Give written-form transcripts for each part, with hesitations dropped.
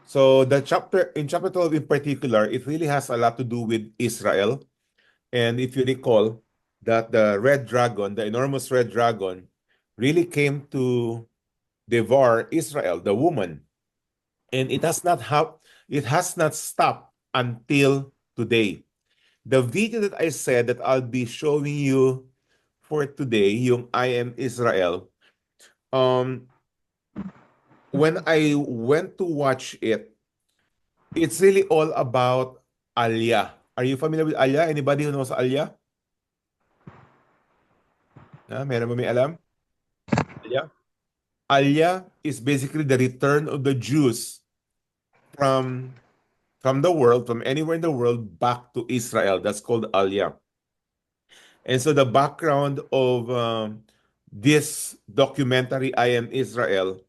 So in chapter 12 in particular, it really has a lot to do with Israel. And if you recall that the red dragon, the enormous red dragon, really came to devour Israel, the woman. And it has not stopped until today. The video that I said that I'll be showing you for today, yung I am Israel, um, when I went to watch it, it's really all about Alia. Are you familiar with Alia? Anybody who knows Alia? Meron ba may alam? Alia? Alia is basically the return of the Jews from from the world, from anywhere in the world, back to Israel. That's called Alia. And so the background of this documentary, I Am Israel,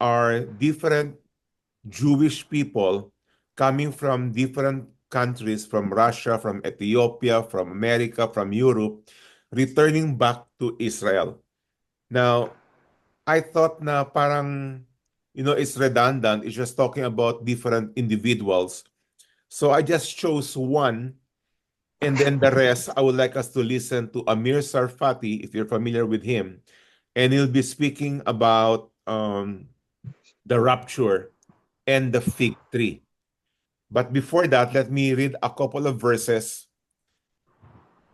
are different Jewish people coming from different countries, from Russia, from Ethiopia, from America, from Europe, returning back to Israel. Now, I thought na parang, it's redundant. It's just talking about different individuals. So I just chose one, and then the rest, I would like us to listen to Amir Sarfati, if you're familiar with him. And he'll be speaking about the rapture and the fig tree. But before that, let me read a couple of verses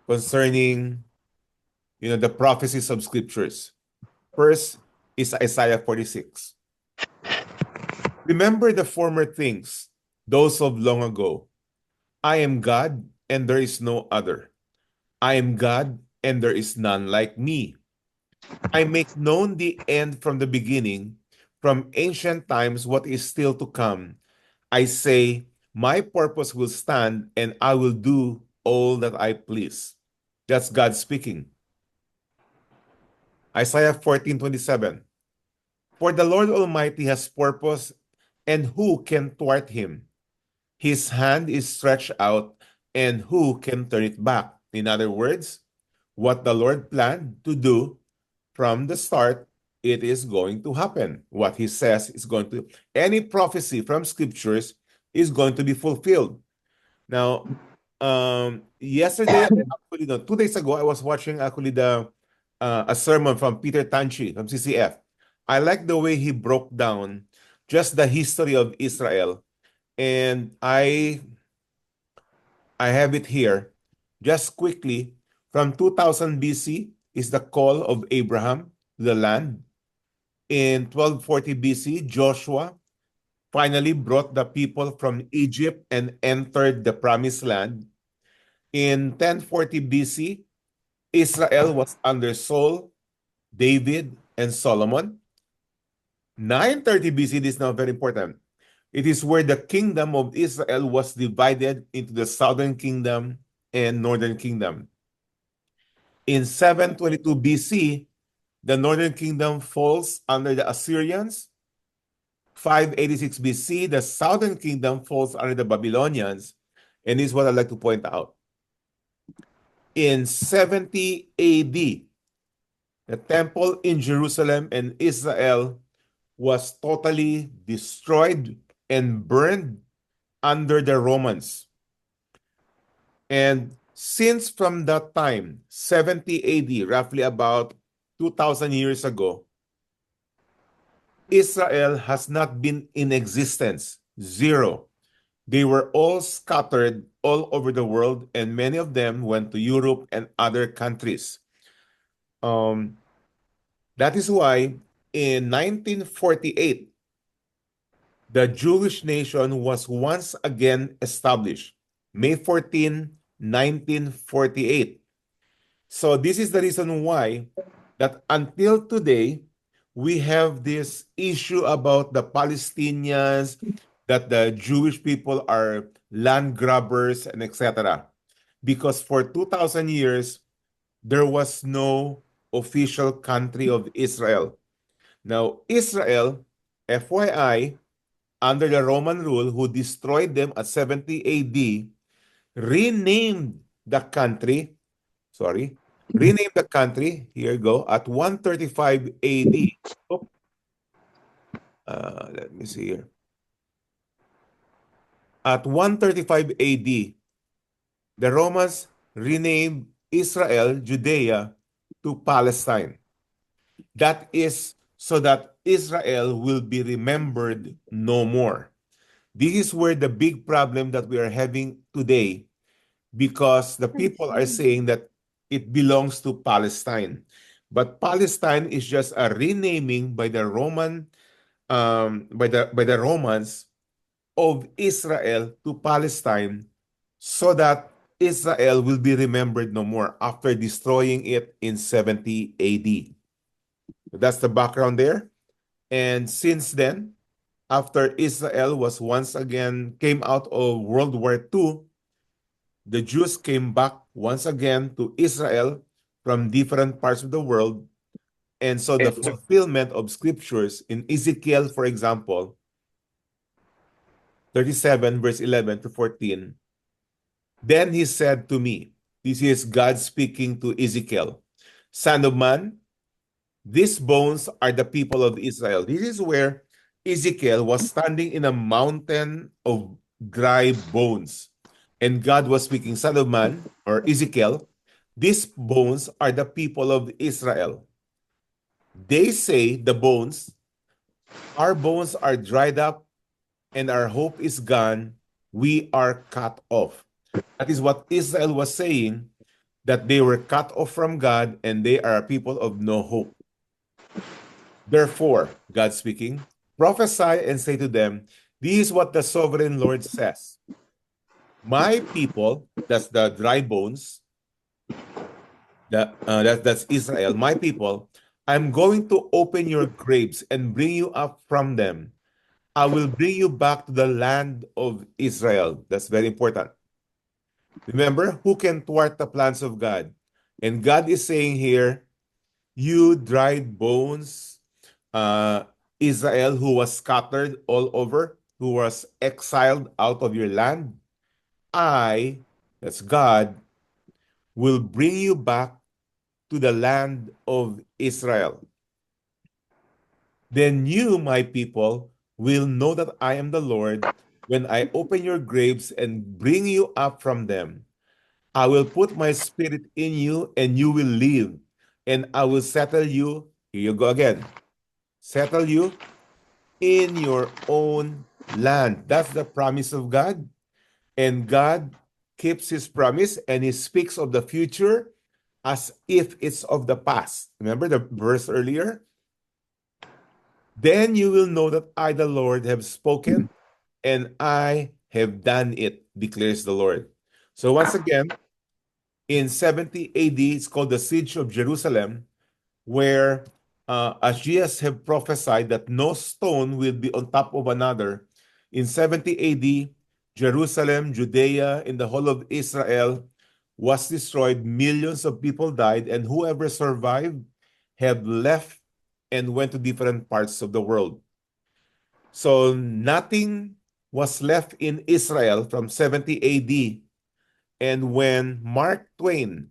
concerning, the prophecies of scriptures. First is Isaiah 46. Remember the former things, those of long ago. I am God, and there is no other. I am God, and there is none like me. I make known the end from the beginning, from ancient times what is still to come. I say, my purpose will stand, and I will do all that I please. That's God speaking. Isaiah 14:27. For the Lord Almighty has purpose, and who can thwart him? His hand is stretched out, and who can turn it back? In other words, what the Lord planned to do from the start, it is going to happen. What he says is going to, any prophecy from scriptures is going to be fulfilled. Now, yesterday, actually, no, 2 days ago, I was watching actually a sermon from Peter Tanchi from CCF. I like the way he broke down just the history of Israel, and I have it here. Just quickly, from 2000 BC is the call of Abraham to the land. In 1240 BC, Joshua finally brought the people from Egypt and entered the promised land. In 1040 BC, Israel was under Saul, David, and Solomon. 930 BC, this is now very important. It is where the kingdom of Israel was divided into the southern kingdom and northern kingdom. In 722 BC, the northern kingdom falls under the Assyrians. 586 BC, the southern kingdom falls under the Babylonians. And this is what I'd like to point out. In 70 AD, the temple in Jerusalem and Israel was totally destroyed and burned under the Romans. And since from that time, 70 AD, roughly about 2,000 years ago, Israel has not been in existence. Zero. They were all scattered all over the world, and many of them went to Europe and other countries. That is why in 1948, the Jewish nation was once again established. May 14, 1948. So this is the reason why that until today, we have this issue about the Palestinians, that the Jewish people are land grabbers and etc. Because for 2,000 years, there was no official country of Israel. Now, Israel, FYI, under the Roman rule, who destroyed them at 70 AD, renamed the country, sorry, renamed the country, here you go, at 135 AD. Oh, let me see here. At 135 AD, the Romans renamed Israel, Judea, to Palestine. That is so that Israel will be remembered no more. This is where the big problem that we are having today, because the I people are see. saying that it belongs to Palestine. But Palestine is just a renaming by the Romans of Israel to Palestine, so that Israel will be remembered no more after destroying it in 70 AD. That's the background there. And since then, after Israel was once again came out of World War II, the Jews came back once again to Israel from different parts of the world. And so the fulfillment of scriptures in Ezekiel, for example, 37, verse 11 to 14, then he said to me, this is God speaking to Ezekiel, Son of man, these bones are the people of Israel. This is where Ezekiel was standing in a mountain of dry bones. And God was speaking, Son of man, or Ezekiel, these bones are the people of Israel. They say, the bones, our bones are dried up and our hope is gone. We are cut off. That is what Israel was saying, that they were cut off from God and they are a people of no hope. Therefore, God speaking, prophesy and say to them, this is what the sovereign Lord says. My people, that's the dry bones, that's Israel, my people, I'm going to open your graves and bring you up from them. I will bring you back to the land of Israel. That's very important. Remember, who can thwart the plans of God? And God is saying here, you dried bones, uh, Israel, who was scattered all over, who was exiled out of your land, I, that's God, will bring you back to the land of Israel. Then you, my people, will know that I am the Lord when I open your graves and bring you up from them. I will put my spirit in you and you will live, and I will settle you. Here you go again. Settle you in your own land. That's the promise of God. And God keeps his promise and he speaks of the future as if it's of the past. Remember the verse earlier? Then you will know that I, the Lord, have spoken and I have done it, declares the Lord. So once again, in 70 AD, it's called the Siege of Jerusalem, where Achias have prophesied that no stone will be on top of another. In 70 AD, Jerusalem, Judea, and the whole of Israel was destroyed. Millions of people died, and whoever survived have left and went to different parts of the world. So nothing was left in Israel from 70 AD. And when Mark Twain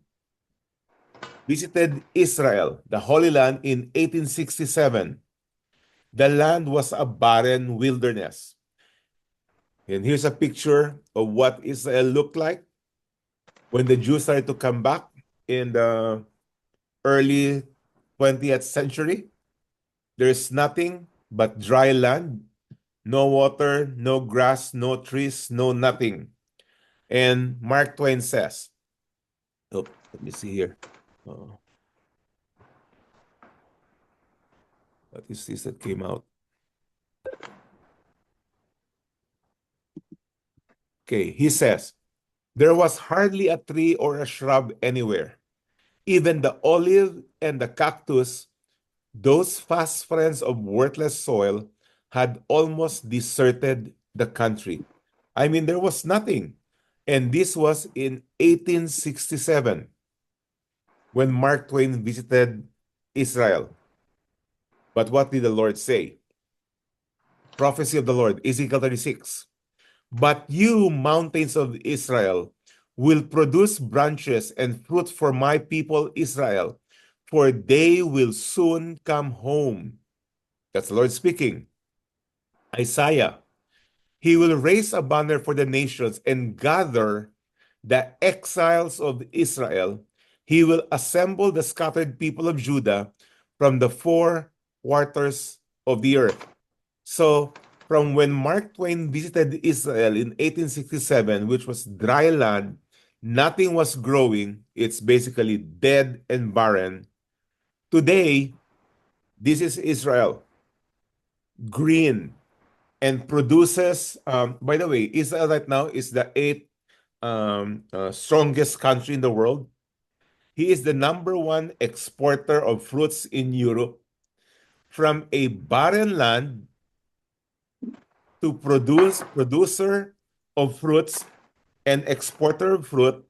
visited Israel, the Holy Land, in 1867, the land was a barren wilderness. And here's a picture of what Israel looked like when the Jews started to come back in the early 20th century. There's nothing but dry land, no water, no grass, no trees, no nothing. And Mark Twain says, oh, let me see here. Uh, what is this that came out? Okay, he says, there was hardly a tree or a shrub anywhere. Even the olive and the cactus, those fast friends of worthless soil, had almost deserted the country. I mean, there was nothing. And this was in 1867 when Mark Twain visited Israel. But what did the Lord say? Prophecy of the Lord, Ezekiel 36. But you, mountains of Israel, will produce branches and fruit for my people Israel, for they will soon come home. That's the Lord speaking. Isaiah He will raise a banner for the nations and gather the exiles of Israel. He will assemble the scattered people of Judah from the four quarters of the earth. So, from when Mark Twain visited Israel in 1867, which was dry land, nothing was growing, it's basically dead and barren. Today, this is Israel, green, and produces, by the way, Israel right now is the eighth strongest country in the world. He is the number one exporter of fruits in Europe. From a barren land to producer of fruits and exporter of fruit,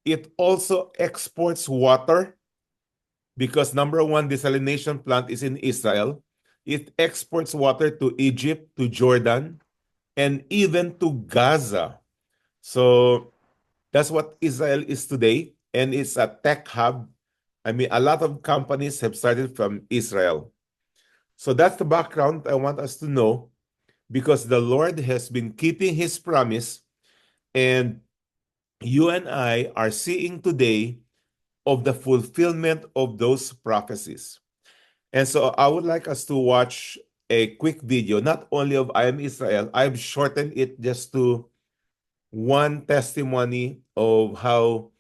it also exports water because number one desalination plant is in Israel. It exports water to Egypt, to Jordan, and even to Gaza. So that's what Israel is today, and it's a tech hub. I mean, a lot of companies have started from Israel. So that's the background I want us to know, because the Lord has been keeping his promise, and you and I are seeing today of the fulfillment of those prophecies. And so I would like us to watch a quick video, not only of I Am Israel. I've shortened it just to one testimony of how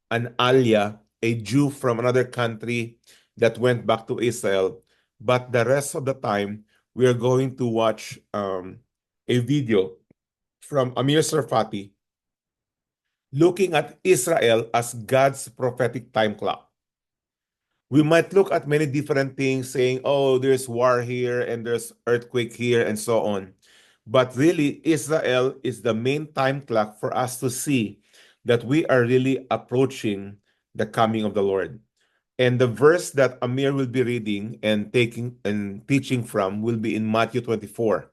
an Aliyah, a Jew from another country that went back to Israel. But the rest of the time, we are going to watch a video from Amir Sarfati looking at Israel as God's prophetic time clock. We might look at many different things saying, oh, there's war here and there's earthquake here and so on. But really, Israel is the main time clock for us to see that we are really approaching the coming of the Lord. And the verse that Amir will be reading and taking and teaching from will be in Matthew 24.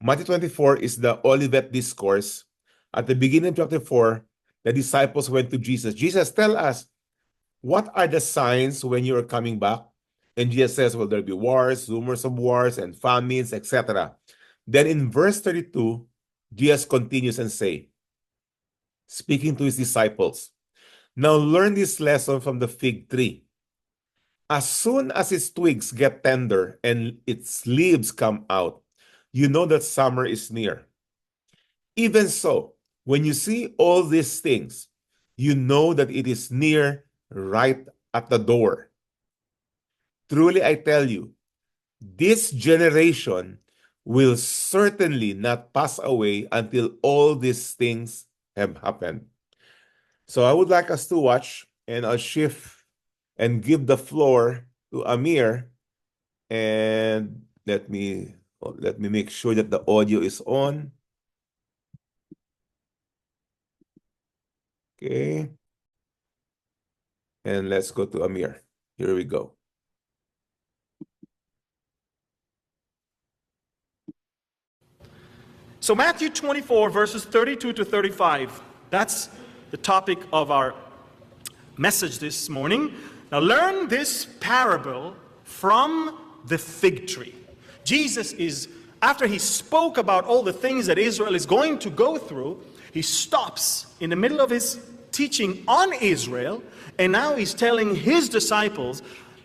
Matthew 24 is the Olivet Discourse. At the beginning of chapter 4, the disciples went to Jesus. Jesus, tell us, what are the signs when you are coming back? And Jesus says, well, there'll be wars, rumors of wars, and famines, etc. Then in verse 32, Jesus continues and say, speaking to his disciples, now learn this lesson from the fig tree. As soon as its twigs get tender and its leaves come out, you know that summer is near. Even so, when you see all these things, you know that it is near, right at the door. Truly, I tell you, this generation will certainly not pass away until all these things have happened. So I would like us to watch, and I'll shift and give the floor to Amir. And let me make sure that the audio is on. Okay. And let's go to Amir. Here we go. So Matthew 24, verses 32 to 35, that's the topic of our message this morning. Now learn this parable from the fig tree. Jesus is, after he spoke about all the things that Israel is going to go through, he stops in the middle of his teaching on Israel, and now he's telling his disciples,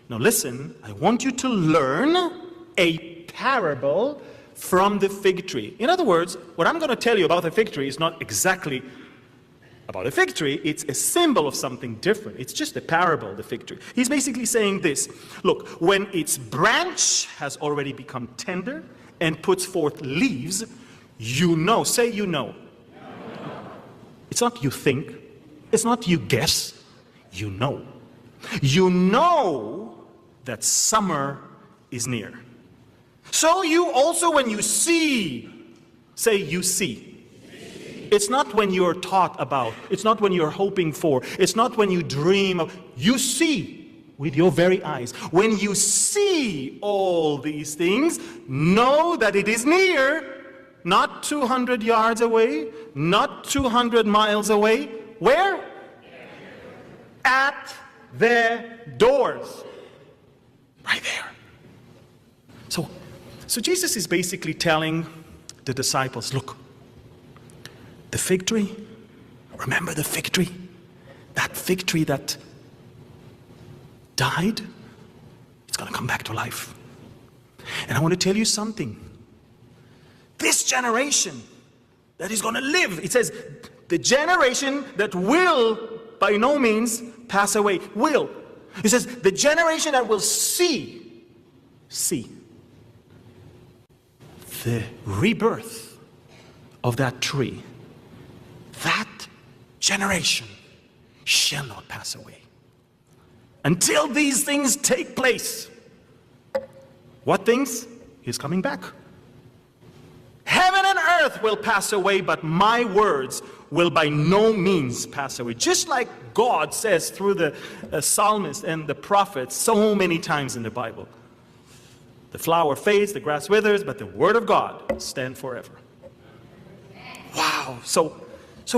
now listen, I want you to learn a parable from the fig tree. In other words, what I'm going to tell you about the fig tree is not exactly about a fig tree, it's a symbol of something different. It's just a parable, the fig tree. He's basically saying this, look, when its branch has already become tender and puts forth leaves, you know, say you know. It's not you think, it's not you guess, you know. You know that summer is near. So you also, when you see, say you see. It's not when you're taught about, it's not when you're hoping for, it's not when you dream of, you see with your very eyes. When you see all these things, know that it is near, not 200 yards away, not 200 miles away. Where? At their doors. Right there. So Jesus is basically telling the disciples, look, the fig tree, remember the fig tree? That fig tree that died, it's going to come back to life. And I want to tell you something. This generation that is going to live, it says, the generation that will by no means pass away, will. It says, the generation that will see the rebirth of that tree, that generation shall not pass away. Until these things take place. What things? He's coming back. Heaven and earth will pass away, but my words will by no means pass away. Just like God says through the psalmist and the prophets so many times in the Bible. The flower fades, the grass withers, but the word of God stands forever. Wow. So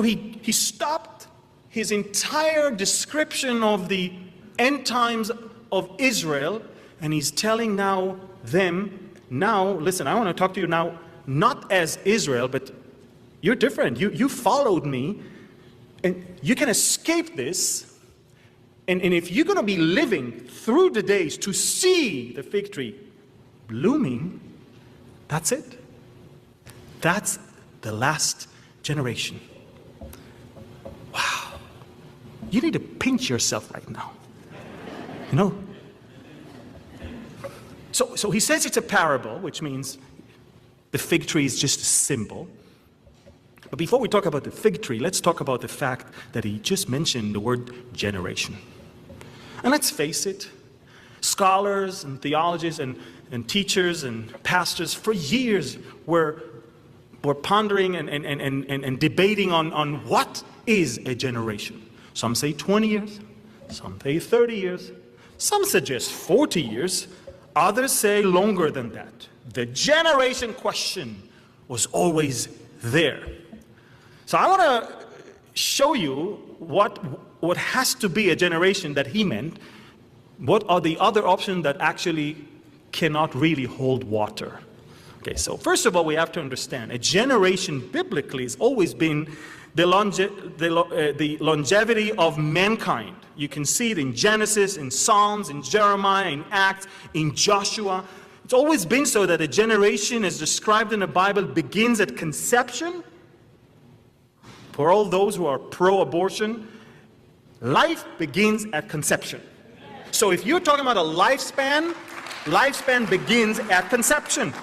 he stopped his entire description of the end times of Israel, and he's telling them, listen, I want to talk to you now, not as Israel, but you're different. You followed me, and you can escape this. And if you're going to be living through the days to see the fig tree blooming, that's it. That's the last generation. Wow. You need to pinch yourself right now. You know? So he says it's a parable, which means the fig tree is just a symbol. But before we talk about the fig tree, let's talk about the fact that he just mentioned the word generation. And let's face it, scholars and theologians and teachers and pastors for years were pondering and debating on what is a generation. Some say 20 years, some say 30 years, some suggest 40 years, others say longer than that. The generation question was always there. So I want to show you what has to be a generation that he meant. What are the other options that actually cannot really hold water? Okay, so first of all, we have to understand a generation biblically has always been the longevity of mankind. You can see it in Genesis, in Psalms, in Jeremiah, in Acts, in Joshua. It's always been so that a generation, as described in the Bible, begins at conception. For all those who are pro-abortion, life begins at conception. So if you're talking about a lifespan begins at conception.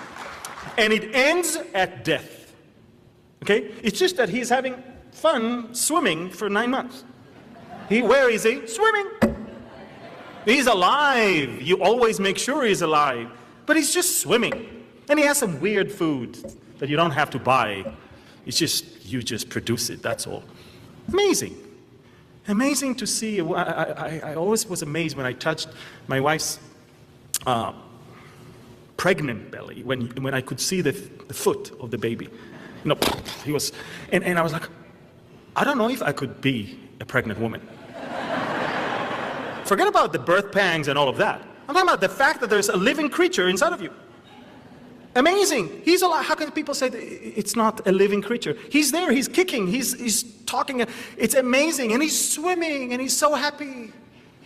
And it ends at death. Okay? It's just that he's having fun swimming for 9 months. Where is he? Swimming. He's alive. You always make sure he's alive. But he's just swimming. And he has some weird food that you don't have to buy. It's just, you just produce it, that's all. Amazing. Amazing to see. I always was amazed when I touched my wife's pregnant belly, when I could see the foot of the baby. You know, he was, and I was like, I don't know if I could be a pregnant woman. Forget about the birth pangs and all of that. I'm talking about the fact that there's a living creature inside of you. Amazing. He's alive. How can people say that it's not a living creature? He's there. He's kicking. He's talking. It's amazing. And he's swimming. And he's so happy.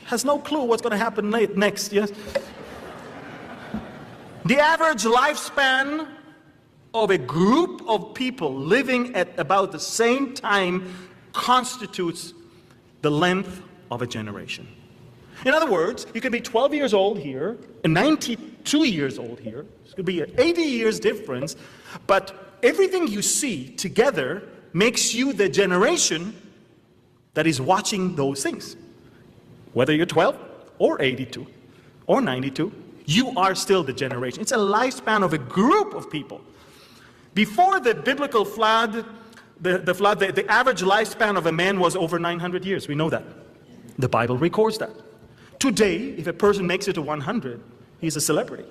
Has no clue what's going to happen next. Yes. The average lifespan of a group of people living at about the same time constitutes the length of a generation. In other words, you can be 12 years old here and 92 years old here. It could be an 80 years difference, but everything you see together makes you the generation that is watching those things. Whether you're 12 or 82 or 92, you are still the generation. It's a lifespan of a group of people. Before the biblical flood, the average lifespan of a man was over 900 years. We know that. The Bible records that. Today, if a person makes it to 100, he's a celebrity.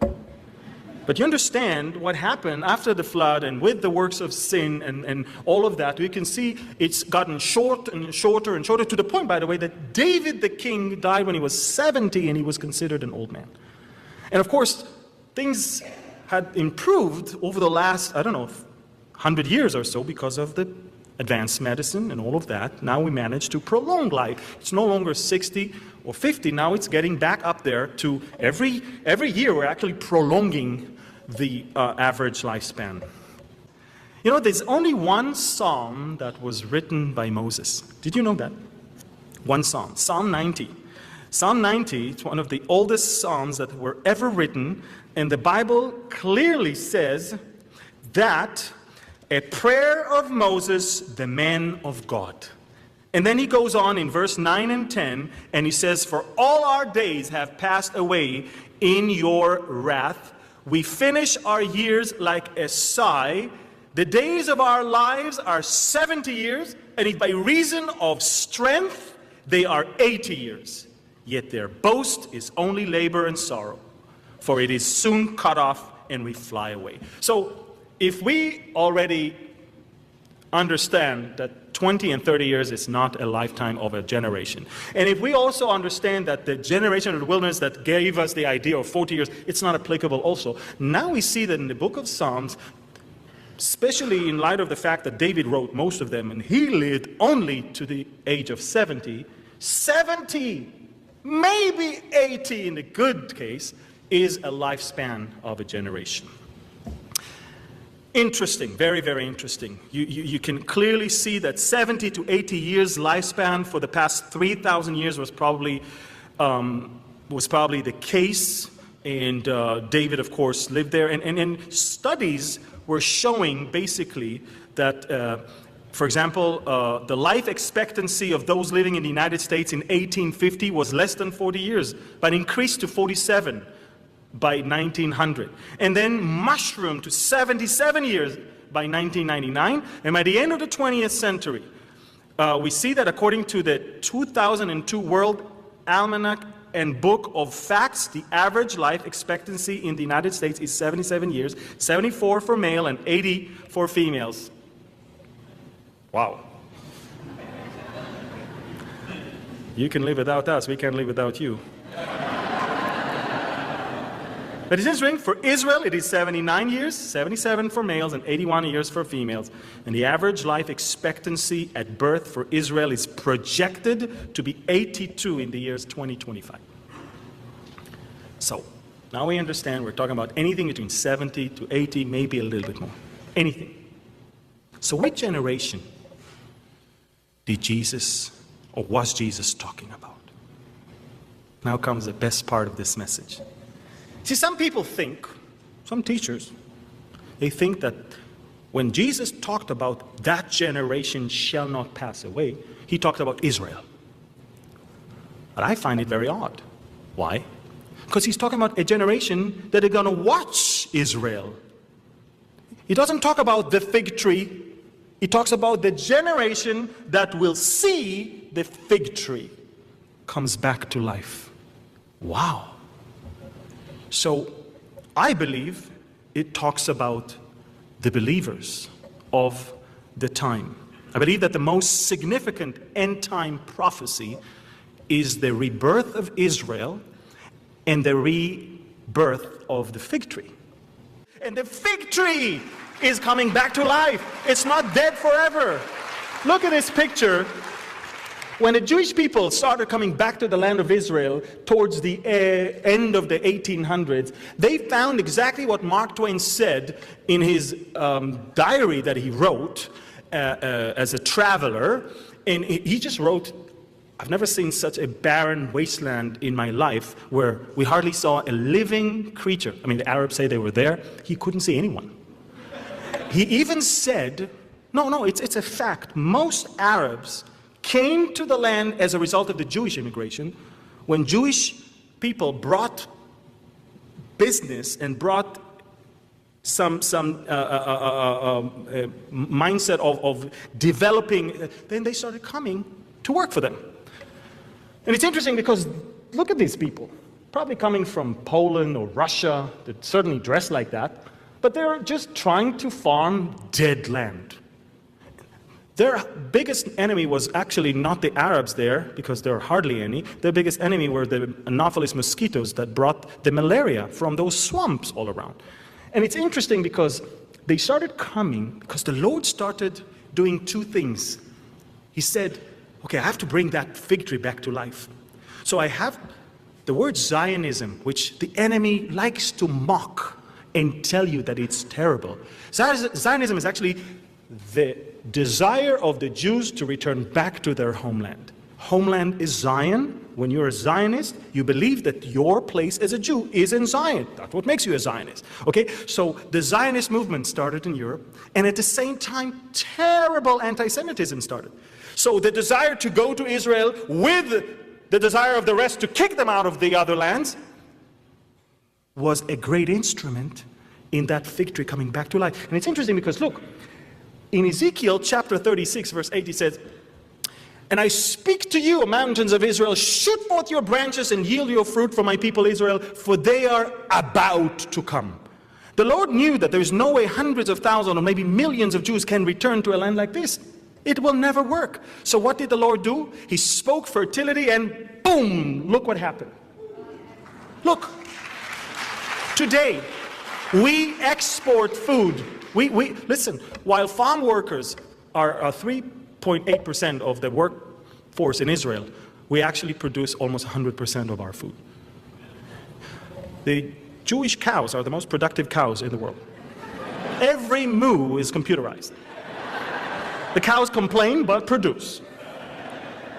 But you understand what happened after the flood and with the works of sin and all of that. We can see it's gotten short and shorter and shorter, to the point, by the way, that David the king died when he was 70 and he was considered an old man. And of course, things had improved over the last, 100 years or so, because of the advanced medicine and all of that, now we manage to prolong life. It's no longer 60 or 50, now it's getting back up there to every year we're actually prolonging the average lifespan. You know, there's only one psalm that was written by Moses. Did you know that? One psalm, Psalm 90. Psalm 90 is one of the oldest psalms that were ever written, and the Bible clearly says that a prayer of Moses, the man of God. And then he goes on in verse 9 and 10, and he says, "For all our days have passed away in your wrath. We finish our years like a sigh. The days of our lives are 70 years, and if by reason of strength, they are 80 years. Yet their boast is only labor and sorrow, for it is soon cut off, and we fly away." So, if we already understand that 20 and 30 years is not a lifetime of a generation, and if we also understand that the generation of the wilderness that gave us the idea of 40 years, it's not applicable also, now we see that in the book of Psalms, especially in light of the fact that David wrote most of them, and he lived only to the age of 70, maybe 80 in the good case, is a lifespan of a generation. Interesting, very, very interesting. You can clearly see that 70 to 80 years lifespan for the past 3,000 years was probably the case. And David, of course, lived there. And studies were showing basically that, for example, the life expectancy of those living in the United States in 1850 was less than 40 years, but increased to 47. By 1900, and then mushroomed to 77 years by 1999, and by the end of the 20th century, we see that according to the 2002 World Almanac and Book of Facts, the average life expectancy in the United States is 77 years, 74 for male and 80 for females. Wow. You can live without us, we can't live without you. But it's interesting, for Israel it is 79 years, 77 for males and 81 years for females. And the average life expectancy at birth for Israel is projected to be 82 in the years 2025. So, now we understand we're talking about anything between 70 to 80, maybe a little bit more. Anything. So what generation did Jesus, or was Jesus talking about? Now comes the best part of this message. See, some people think, some teachers, they think that when Jesus talked about that generation shall not pass away, he talked about Israel. But I find it very odd. Why? Because he's talking about a generation that are going to watch Israel. He doesn't talk about the fig tree. He talks about the generation that will see the fig tree comes back to life. Wow. So, I believe it talks about the believers of the time. I believe that the most significant end-time prophecy is the rebirth of Israel and the rebirth of the fig tree. And the fig tree is coming back to life. It's not dead forever. Look at this picture. When the Jewish people started coming back to the land of Israel towards the end of the 1800s, they found exactly what Mark Twain said in his diary that he wrote as a traveler. And he just wrote, "I've never seen such a barren wasteland in my life where we hardly saw a living creature." I mean, the Arabs say they were there. He couldn't see anyone. He even said, no, it's a fact. Most Arabs came to the land as a result of the Jewish immigration. When Jewish people brought business and brought some mindset of developing, then they started coming to work for them. And it's interesting because look at these people, probably coming from Poland or Russia, that certainly dress like that, but they're just trying to farm dead land. Their biggest enemy was actually not the Arabs there, because there are hardly any. Their biggest enemy were the Anopheles mosquitoes that brought the malaria from those swamps all around. And it's interesting because they started coming because the Lord started doing two things. He said, okay, I have to bring that fig tree back to life. So I have the word Zionism, which the enemy likes to mock and tell you that it's terrible. Zionism is actually the desire of the Jews to return back to their homeland. Homeland is Zion. When you're a Zionist, you believe that your place as a Jew is in Zion. That's what makes you a Zionist. Okay, so the Zionist movement started in Europe, and at the same time, terrible anti-Semitism started. So the desire to go to Israel with the desire of the rest to kick them out of the other lands was a great instrument in that fig tree coming back to life. And it's interesting because, look, in Ezekiel chapter 36, verse 8, he says, "And I speak to you, mountains of Israel, shoot forth your branches and yield your fruit for my people Israel, for they are about to come." The Lord knew that there is no way hundreds of thousands or maybe millions of Jews can return to a land like this. It will never work. So what did the Lord do? He spoke fertility and boom, look what happened. Look, today we export food. We listen, while farm workers are 3.8% of the workforce in Israel, we actually produce almost 100% of our food. The Jewish cows are the most productive cows in the world. Every moo is computerized. The cows complain but produce.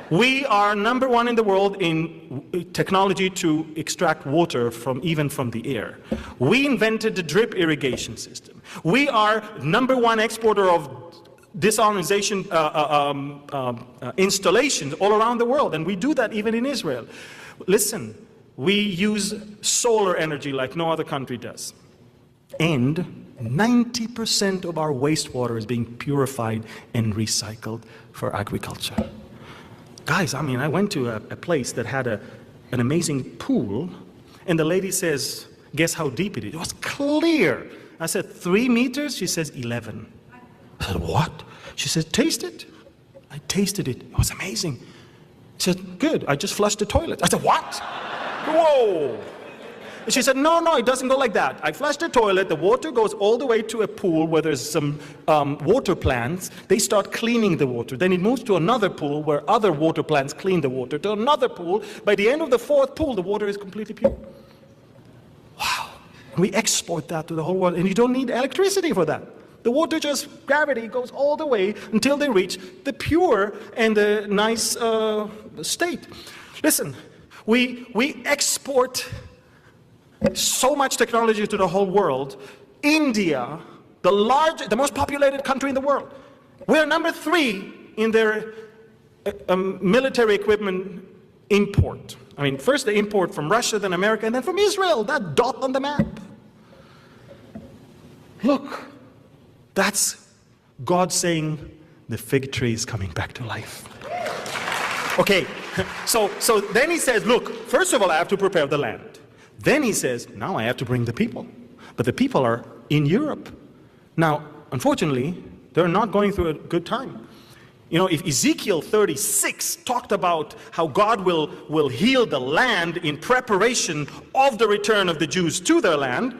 We are number one in the world in technology to extract water even from the air. We invented the drip irrigation system. We are number one exporter of desalination installations all around the world, and we do that even in Israel. Listen, we use solar energy like no other country does. And 90% of our wastewater is being purified and recycled for agriculture. Guys, I mean, I went to a place that had an amazing pool, and the lady says, guess how deep it is? It was clear. I said, 3 meters? She says, 11. I said, what? She said, taste it. I tasted it. It was amazing. She said, good, I just flushed the toilet. I said, what? Whoa. She said, no, it doesn't go like that. I flushed the toilet, the water goes all the way to a pool where there's some water plants. They start cleaning the water. Then it moves to another pool where other water plants clean the water, to another pool. By the end of the 4th pool, the water is completely pure. Wow. We export that to the whole world, and you don't need electricity for that. The water just, gravity goes all the way until they reach the pure and the nice state. Listen, we export so much technology to the whole world. India, the most populated country in the world, we're number 3 in their military equipment import. I mean, first they import from Russia, then America, and then from Israel, that dot on the map. Look, that's God saying the fig tree is coming back to life. Okay, so then he says, look, first of all, I have to prepare the land. Then he says, now I have to bring the people. But the people are in Europe. Now, unfortunately, they're not going through a good time. You know, if Ezekiel 36 talked about how God will heal the land in preparation of the return of the Jews to their land,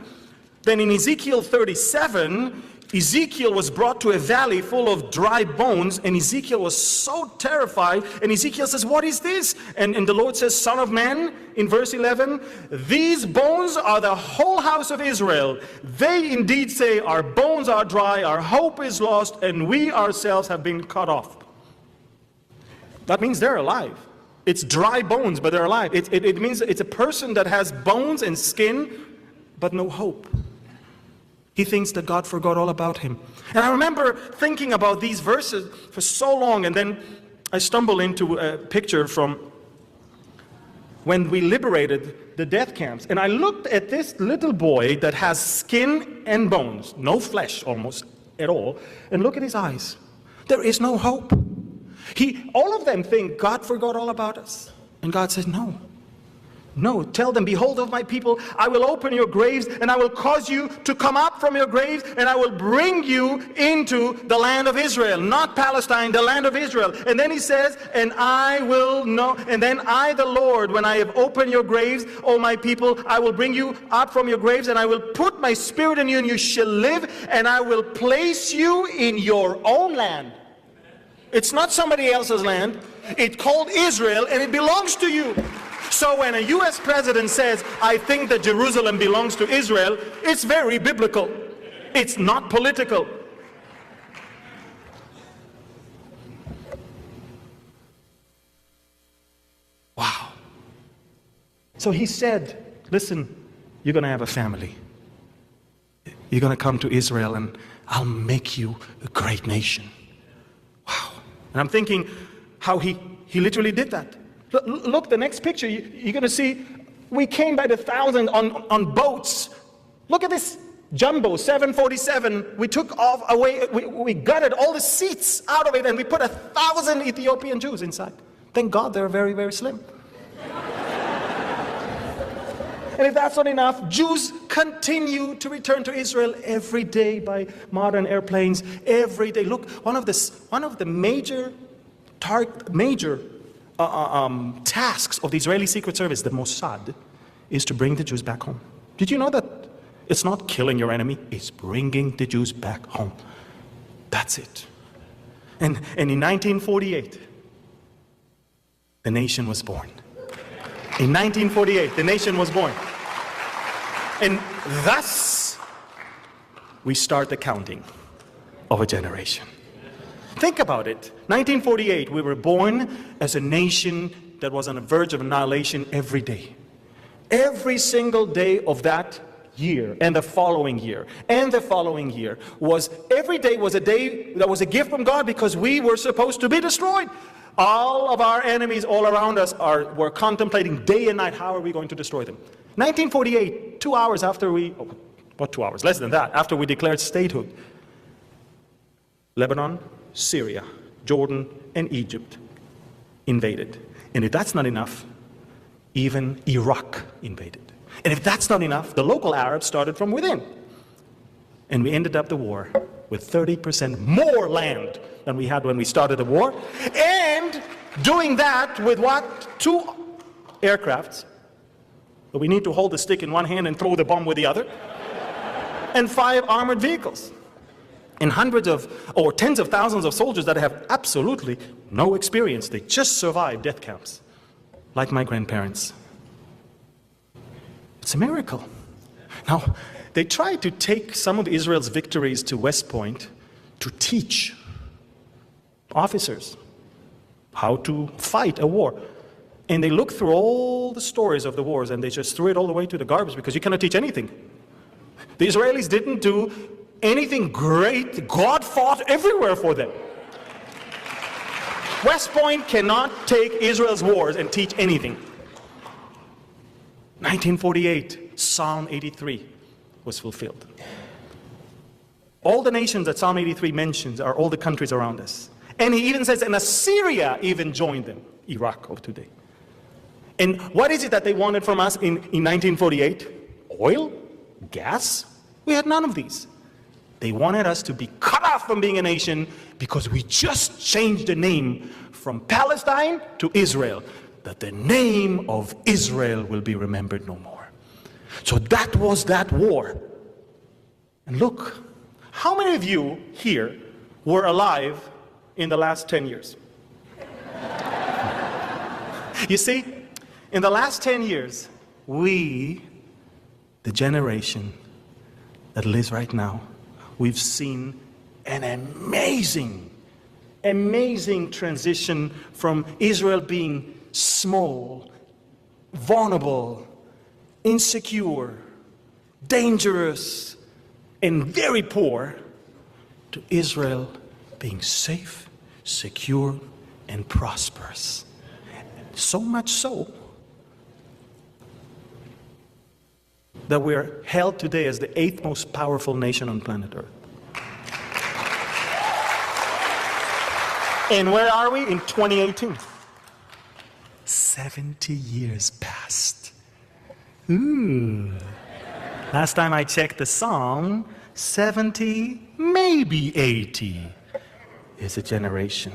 then in Ezekiel 37, Ezekiel was brought to a valley full of dry bones, and Ezekiel was so terrified, and Ezekiel says, what is this? And the Lord says, Son of man, in verse 11, these bones are the whole house of Israel. They indeed say, our bones are dry, our hope is lost, and we ourselves have been cut off. That means they're alive. It's dry bones, but they're alive. It means it's a person that has bones and skin, but no hope. He thinks that God forgot all about him. And I remember thinking about these verses for so long, and then I stumbled into a picture from when we liberated the death camps. And I looked at this little boy that has skin and bones, no flesh almost at all, and look at his eyes. There is no hope. All of them think God forgot all about us. And God says, no, No, tell them, behold of my people, I will open your graves, and I will cause you to come up from your graves, and I will bring you into the land of Israel. Not Palestine, the land of Israel. And then he says, and I will know, and then I, the Lord, when I have opened your graves, O my people, I will bring you up from your graves, and I will put my spirit in you, and you shall live, and I will place you in your own land. It's not somebody else's land. It's called Israel, and it belongs to you. So when a U.S. president says, I think that Jerusalem belongs to Israel, it's very biblical. It's not political. Wow. So he said, listen, you're going to have a family. You're going to come to Israel, and I'll make you a great nation. Wow. And I'm thinking how he literally did that. Look, the next picture, you're going to see, we came by the thousand on boats. Look at this jumbo 747. We took off away, we gutted all the seats out of it, and we put 1,000 Ethiopian Jews inside. Thank God they're very, very slim. And if that's not enough, Jews continue to return to Israel every day by modern airplanes. Every day. Look, one of the major tasks of the Israeli Secret Service, the Mossad, is to bring the Jews back home. Did you know that it's not killing your enemy, it's bringing the Jews back home? That's it. And in 1948, the nation was born. In 1948, the nation was born. And thus, we start the counting of a generation. Think about it. 1948, we were born as a nation that was on the verge of annihilation every day. Every single day of that year, and the following year, and the following year, every day was a day that was a gift from God, because we were supposed to be destroyed. All of our enemies all around us were contemplating day and night, how are we going to destroy them? 1948, 2 hours after what 2 hours? Less than that, after we declared statehood, Lebanon, Syria, Jordan, and Egypt invaded. And if that's not enough, even Iraq invaded. And if that's not enough, the local Arabs started from within. And we ended up the war with 30% more land than we had when we started the war. And doing that with what? 2 aircrafts. But we need to hold the stick in one hand and throw the bomb with the other. And 5 armored vehicles. And hundreds or tens of thousands of soldiers that have absolutely no experience. They just survived death camps, like my grandparents. It's a miracle. Now, they tried to take some of Israel's victories to West Point to teach officers how to fight a war. And they looked through all the stories of the wars, and they just threw it all away to the garbage, because you cannot teach anything. The Israelis didn't do anything great. God fought everywhere for them. West Point cannot take Israel's wars and teach anything. 1948, Psalm 83 was fulfilled. All the nations that Psalm 83 mentions are all the countries around us. And he even says, and Assyria even joined them, Iraq of today. And what is it that they wanted from us in 1948? Oil? Gas? We had none of these. They wanted us to be cut off from being a nation, because we just changed the name from Palestine to Israel, that the name of Israel will be remembered no more. So that was that war. And look, how many of you here were alive in the last 10 years? You see, in the last 10 years, we, the generation that lives right now, we've seen an amazing transition from Israel being small, vulnerable, insecure, dangerous, and very poor, to Israel being safe, secure, and prosperous. So much so that we're held today as the 8th most powerful nation on planet Earth. And where are we? In 2018. 70 years passed. Ooh. Last time I checked the Psalm, 70, maybe 80 is a generation.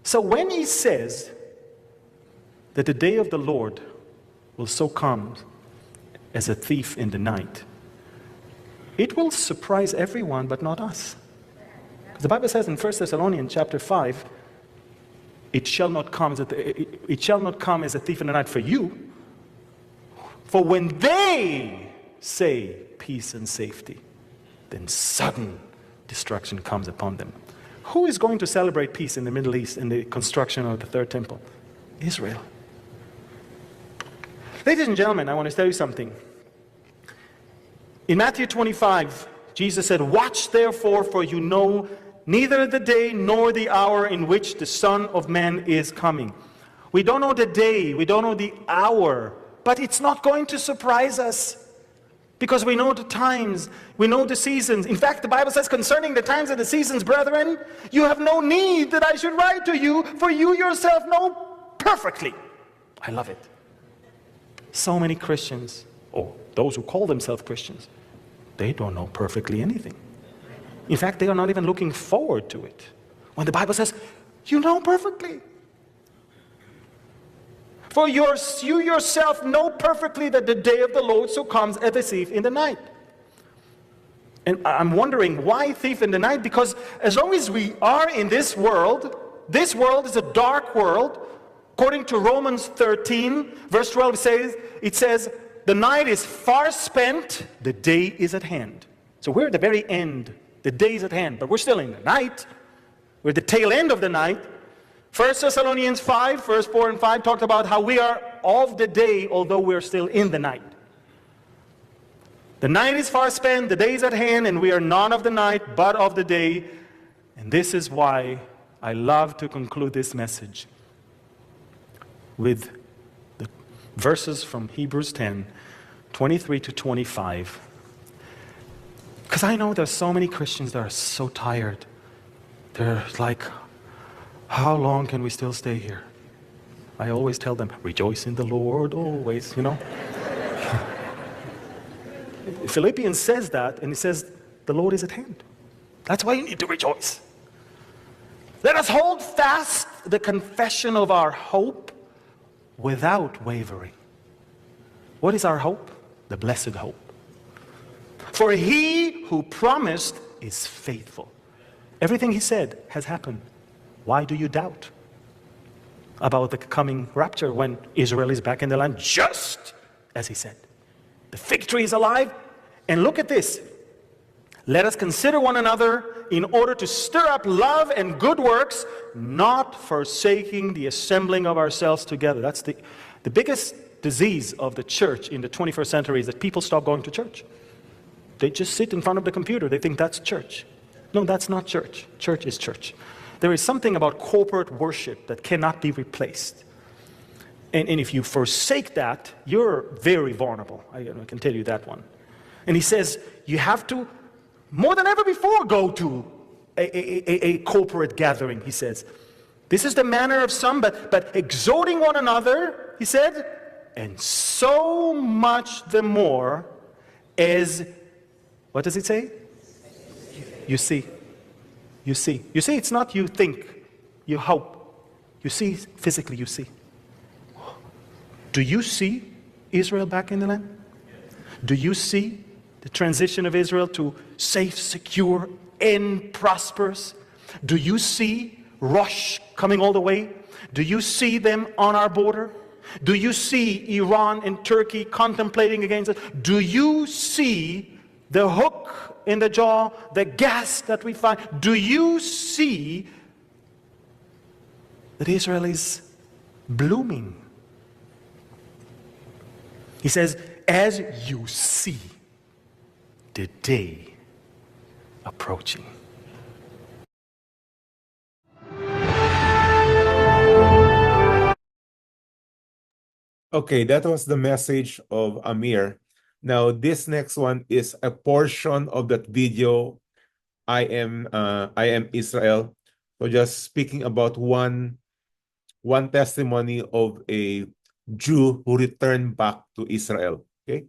So when he says that the day of the Lord will so come as a thief in the night, it will surprise everyone but not us. The Bible says in 1 Thessalonians chapter 5, it shall not come as a thief in the night for you. For when they say peace and safety, then sudden destruction comes upon them. Who is going to celebrate peace in the Middle East in the construction of the third temple? Israel. Ladies and gentlemen, I want to tell you something. In Matthew 25, Jesus said, "Watch therefore, for you know neither the day nor the hour in which the Son of Man is coming." We don't know the day, we don't know the hour, but it's not going to surprise us because we know the times, we know the seasons. In fact, the Bible says concerning the times and the seasons, brethren, you have no need that I should write to you, for you yourself know perfectly. I love it. So many Christians, or those who call themselves Christians, they don't know perfectly anything. In fact, they are not even looking forward to it. When the Bible says, you know perfectly. For you yourself know perfectly that the day of the Lord so comes as a thief in the night. And I'm wondering, why thief in the night? Because as long as we are in this world is a dark world. According to Romans 13, verse 12, it says, the night is far spent, the day is at hand. So we're at the very end. The day is at hand, but we're still in the night. We're at the tail end of the night. 1 Thessalonians 5, verse 4 and 5 talked about how we are of the day, although we're still in the night. The night is far spent, the day is at hand, and we are not of the night, but of the day. And this is why I love to conclude this message with the verses from Hebrews 10, 23 to 25. Because I know there's so many Christians that are so tired. They're like, how long can we still stay here? I always tell them, rejoice in the Lord always, you know. Philippians says that, and it says, the Lord is at hand. That's why you need to rejoice. Let us hold fast the confession of our hope without wavering. What is our hope? The blessed hope. For he who promised is faithful. Everything he said has happened. Why do you doubt about the coming rapture when Israel is back in the land, just as he said? The fig tree is alive. And look at this. Let us consider one another in order to stir up love and good works, not forsaking the assembling of ourselves together. That's the biggest disease of the church in the 21st century, is that people stop going to church. They just sit in front of the computer. They think that's church. No, that's not church. Church is church. There is something about corporate worship that cannot be replaced. And if you forsake that, you're very vulnerable. I can tell you that one. And he says, you have to, more than ever before, go to a corporate gathering, he says. This is the manner of some, but exhorting one another, he said, and so much the more as, what does it say? You see. You see. You see, it's not you think, you hope. You see, physically you see. Do you see Israel back in the land? Do you see the transition of Israel to safe, secure, and prosperous? Do you see Rosh coming all the way? Do you see them on our border? Do you see Iran and Turkey contemplating against us? Do you see the hook in the jaw, the gas that we find? Do you see that Israel is blooming? He says, as you see the day approaching. Okay, that was the message of Amir. Now, this next one is a portion of that video, I am Israel. So just speaking about one testimony of a Jew who returned back to Israel. Okay?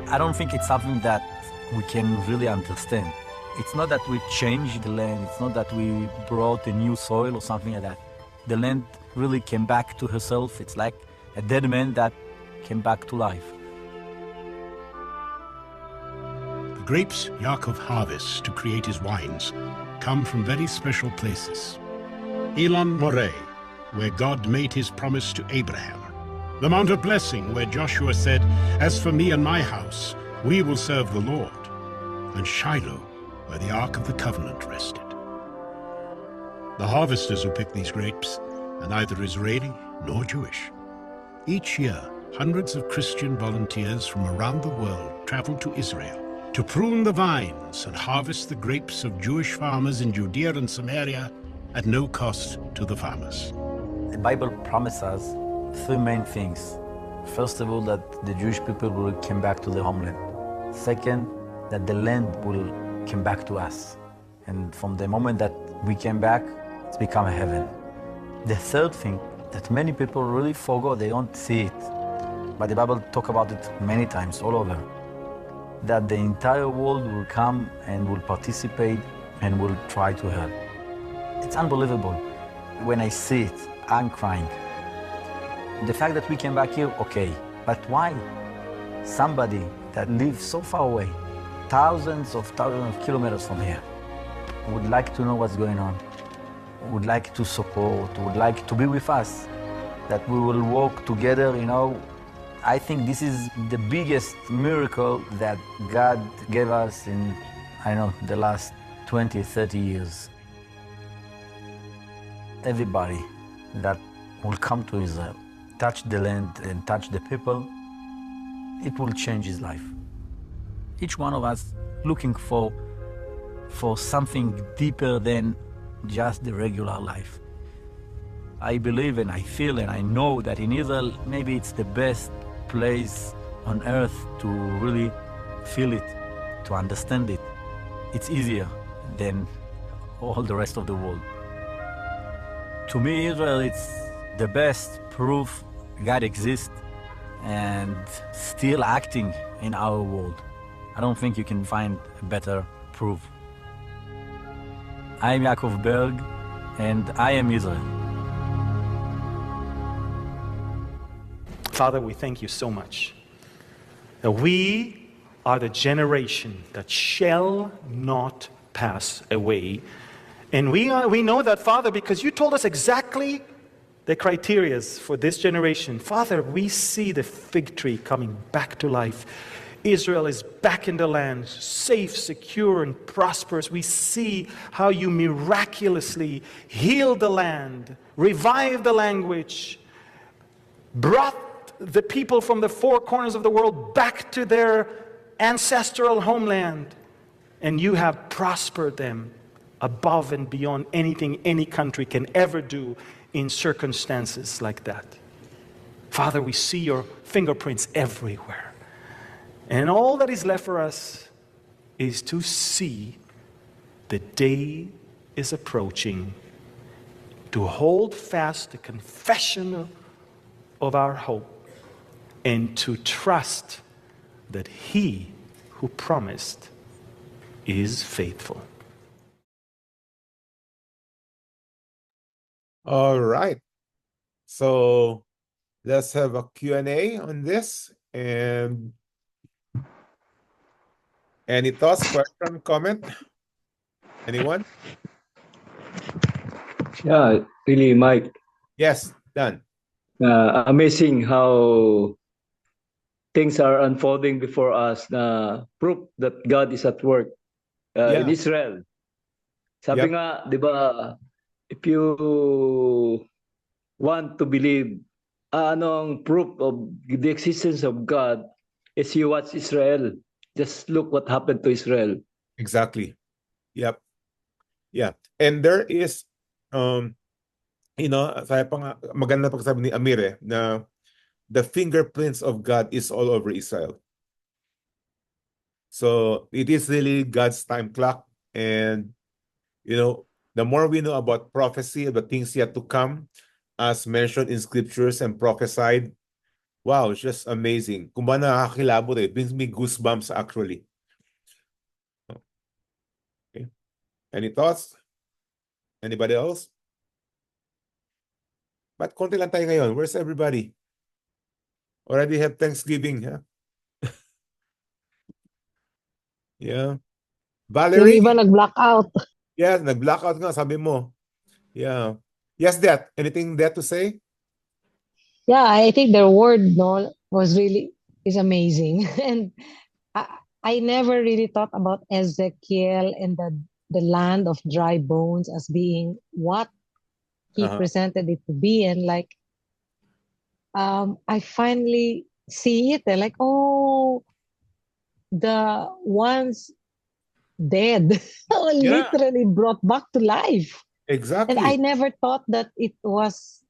I don't think it's something that we can really understand. It's not that we changed the land, it's not that we brought a new soil or something like that. The land really came back to herself. It's like a dead man that came back to life. The grapes Yaakov harvests to create his wines come from very special places. Elon Moreh, where God made his promise to Abraham. The Mount of Blessing, where Joshua said, "As for me and my house, we will serve the Lord." And Shiloh, where the Ark of the Covenant rested. The harvesters who pick these grapes are neither Israeli nor Jewish. Each year, hundreds of Christian volunteers from around the world travel to Israel to prune the vines and harvest the grapes of Jewish farmers in Judea and Samaria at no cost to the farmers. The Bible promises three main things. First of all, that the Jewish people will come back to their homeland. Second, that the land will come back to us. And from the moment that we came back, it's become a heaven. The third thing that many people really forgot, they don't see it, but the Bible talk about it many times all over, that the entire world will come and will participate and will try to help. It's unbelievable. When I see it, I'm crying. The fact that we came back here, okay, but why? Somebody that lives so far away, thousands of kilometers from here, would like to know what's going on, would like to support, would like to be with us, that we will walk together, you know. I think this is the biggest miracle that God gave us in, the last 20, 30 years. Everybody that will come to Israel, touch the land and touch the people, it will change his life. Each one of us looking for something deeper than just the regular life. I believe and I feel and I know that in Israel, maybe it's the best place on earth to really feel it, to understand it. It's easier than all the rest of the world. To me, Israel, it's the best proof God exists and still acting in our world. I don't think you can find a better proof. I am Yaakov Berg, and I am Israel. Father, we thank you so much that we are the generation that shall not pass away. And we know that, Father, because you told us exactly the criteria for this generation. Father, we see the fig tree coming back to life. Israel is back in the land, safe, secure, and prosperous. We see how you miraculously healed the land, revived the language, brought the people from the four corners of the world back to their ancestral homeland. And you have prospered them above and beyond anything any country can ever do in circumstances like that. Father, we see your fingerprints everywhere. And all that is left for us is to see the day is approaching, to hold fast the confession of our hope, and to trust that He who promised is faithful. All right. So let's have a Q&A on this. And any thoughts, question, comment? Anyone? Yeah, really, Mike. Yes, done. Amazing how things are unfolding before us. Proof that God is at work in Israel. Sabi nga, di ba, if you want to believe, anong proof of the existence of God is you watch Israel. Just look what happened to Israel. Exactly. Yep. Yeah. And there is, sabi pa nga, maganda pagsabi ni Amir na the fingerprints of God is all over Israel. So it is really God's time clock. And, the more we know about prophecy, the things yet to come, as mentioned in scriptures and prophesied, wow, it's just amazing. Kung ba nakakilabot, it brings me goosebumps actually. Okay. Any thoughts? Anybody else? Ba't konti lang tayo ngayon? Where's everybody? Already have Thanksgiving, huh? Yeah. Valerie? Yung iba nag-blackout. Yeah, nag-blackout nga, sabi mo. Yeah. Yes, Dad. Anything there to say? Yeah, I think their word is amazing. And I never really thought about Ezekiel and the land of dry bones as being what he presented it to be. And I finally see it. They're like, oh, the ones dead literally brought back to life. Exactly. And I never thought that it was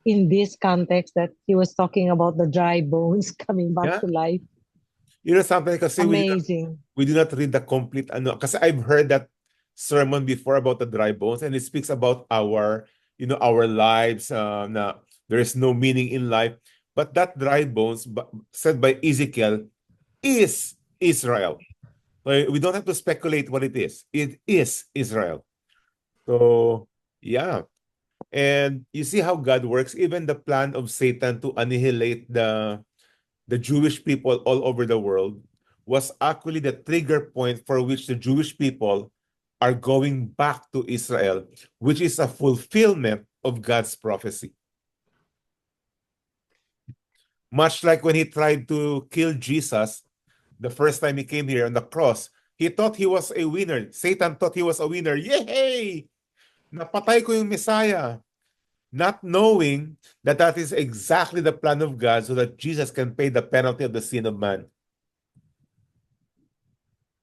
in this context that he was talking about the dry bones coming back to life. Something kasi amazing. We do not read the complete kasi I've heard that sermon before about the dry bones, and it speaks about our lives, na there is no meaning in life. But that dry bones said by Ezekiel is Israel. So we don't have to speculate what it is. It is Israel. So yeah. And you see how God works. Even the plan of Satan to annihilate the Jewish people all over the world was actually the trigger point for which the Jewish people are going back to Israel, which is a fulfillment of God's prophecy. Much like when he tried to kill Jesus the first time he came here on the cross, he thought he was a winner. Satan thought he was a winner. Yay! Napatay ko yung Messiah. Not knowing that that is exactly the plan of God so that Jesus can pay the penalty of the sin of man.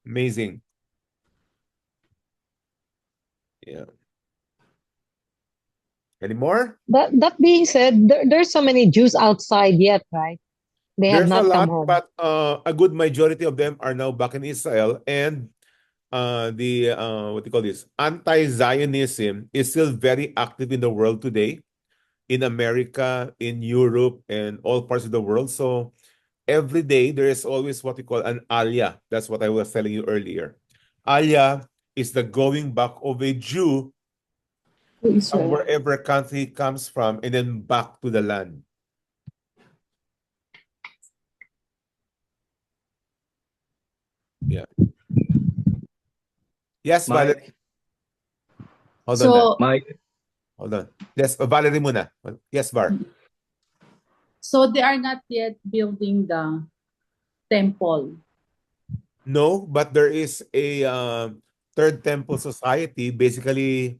Amazing. Yeah. Any more? That being said, there's so many Jews outside yet, right? There's a lot, but a good majority of them are now back in Israel, and the what do you call this? Anti-Zionism is still very active in the world today, in America, in Europe, and all parts of the world. So every day there is always what we call an aliyah. That's what I was telling you earlier. Aliyah is the going back of a Jew from wherever country comes from and then back to the land. Yeah. Yes, Valerie. Hold on. Mike. Hold on. Yes, Valerie muna. Yes, Var. So they are not yet building the temple. No, but there is a Third Temple Society. Basically,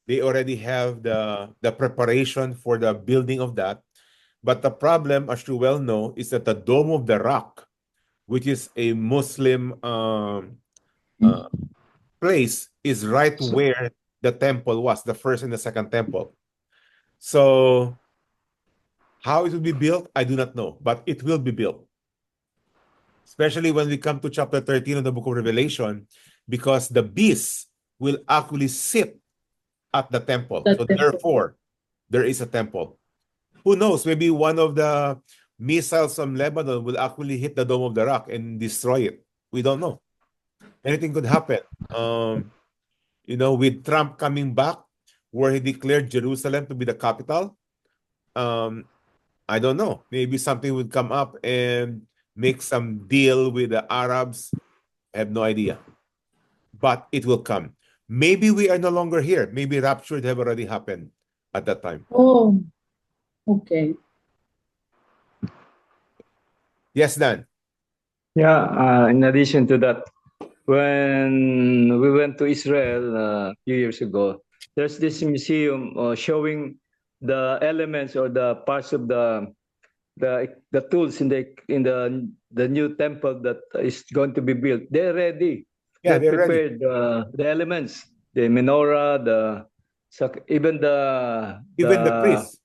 they already have the preparation for the building of that. But the problem, as you well know, is that the Dome of the Rock, which is a Muslim place, is right where the temple was, the first and the second temple. So how it will be built, I do not know, but it will be built. Especially when we come to chapter 13 of the book of Revelation, because the beast will actually sit at the temple. Therefore, there is a temple. Who knows? Maybe one of the missiles from Lebanon will actually hit the Dome of the Rock and destroy it. We don't know. Anything could happen. With Trump coming back, where he declared Jerusalem to be the capital, I don't know. Maybe something would come up and make some deal with the Arabs. I have no idea. But it will come. Maybe we are no longer here. Maybe rapture would have already happened at that time. Oh, okay. Yes, Dan. Yeah, in addition to that, when we went to Israel a few years ago, there's this museum showing the elements or the parts of the tools in the new temple that is going to be built. They're ready. Yeah, they're prepared. The elements, the menorah, even the priest,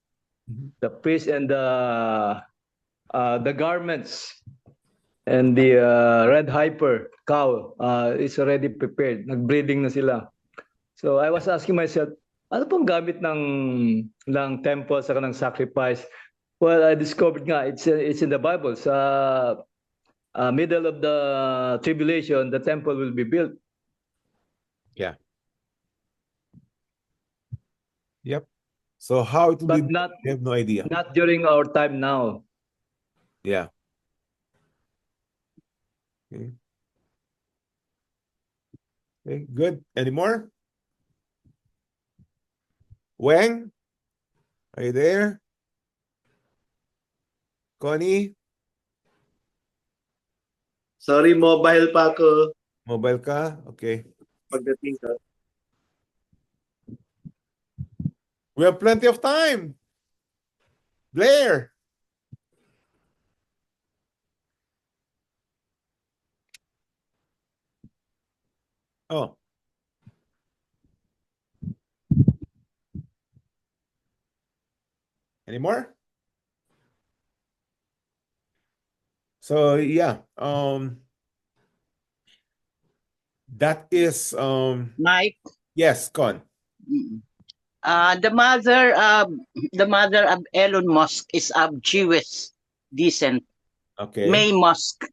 the priest and the garments and the red hyper cow is already prepared. Nag-breeding na sila. So I was asking myself, ano pong gamit ng temple sa kanang sacrifice? Well, I discovered nga it's in the Bible. Sa middle of the tribulation, the temple will be built. Yeah. Yep. So how it will But be, I have no idea. not during our time now. Yeah. Okay. Okay, good. Any more? Weng? Are you there? Connie? Sorry, mobile pa ako. Mobile ka? Okay. Pagdating ka. We have plenty of time. Blair? Oh. Any more? So yeah, that is Mike, yes, Con. the mother of Elon Musk is of Jewish descent. Okay. May Musk.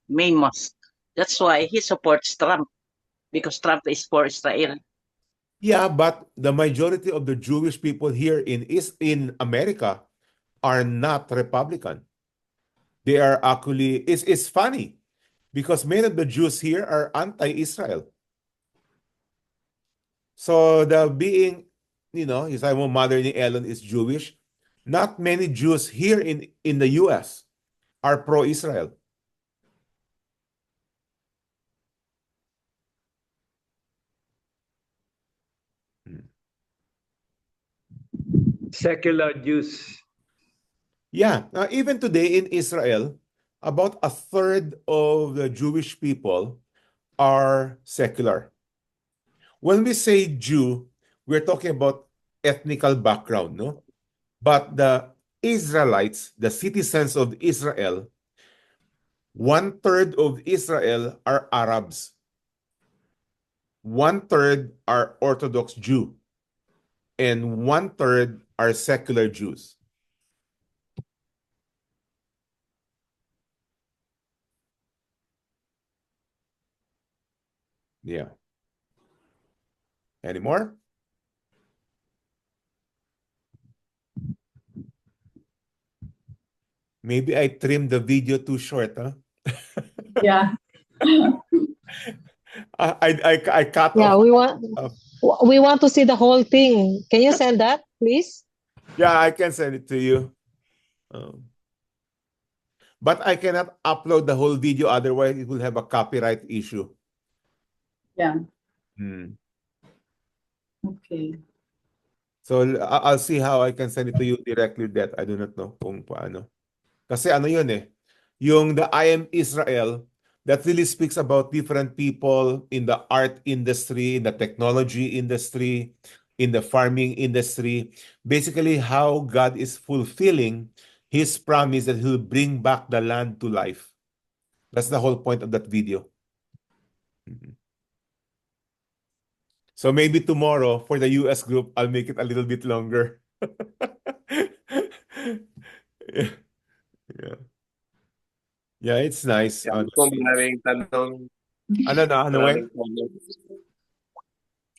That's why he supports Trump, because Trump is for Israel. Yeah, but the majority of the Jewish people here in America are not Republican. They are actually, it's funny because many of the Jews here are anti-Israel. So the being, you say mo mother ni Elon is Jewish, not many Jews here in the US are pro-Israel. Secular Jews. Yeah, even today in Israel, about a third of the Jewish people are secular. When we say Jew, we're talking about ethnical background, no? But the Israelites, the citizens of Israel, 1/3 of Israel are Arabs. 1/3 are Orthodox Jew. And 1/3 are secular Jews. Yeah. Any more? Maybe I trimmed the video too short, huh? Yeah. I cut Yeah, off. we want to see the whole thing. Can you send that, please? Yeah, I can send it to you. But I cannot upload the whole video, otherwise it will have a copyright issue. Yeah. Okay. So I'll see how I can send it to you directly that I do not know kung paano. Kasi ano yun eh, yung the I Am Israel, that really speaks about different people in the art industry, in the technology industry, in the farming industry. Basically how God is fulfilling His promise that He'll bring back the land to life. That's the whole point of that video. So maybe tomorrow for the US group, I'll make it a little bit longer. Yeah. Yeah, it's nice. Maraming tanong. Ano, Maraming comments.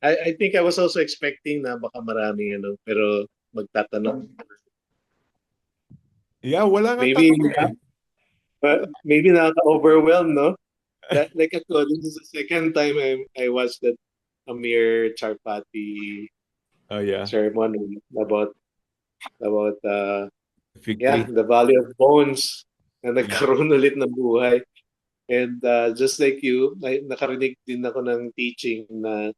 I think I was also expecting na baka maraming pero magtatanong. Yeah, wala nga Maybe tanong maybe nakaka-overwhelm, no? That, like ako, this is the second time I watched that Amir Charpati sermon about the Valley of Bones na nagkaroon ulit ng buhay. And just like you, nakarinig din ako ng teaching na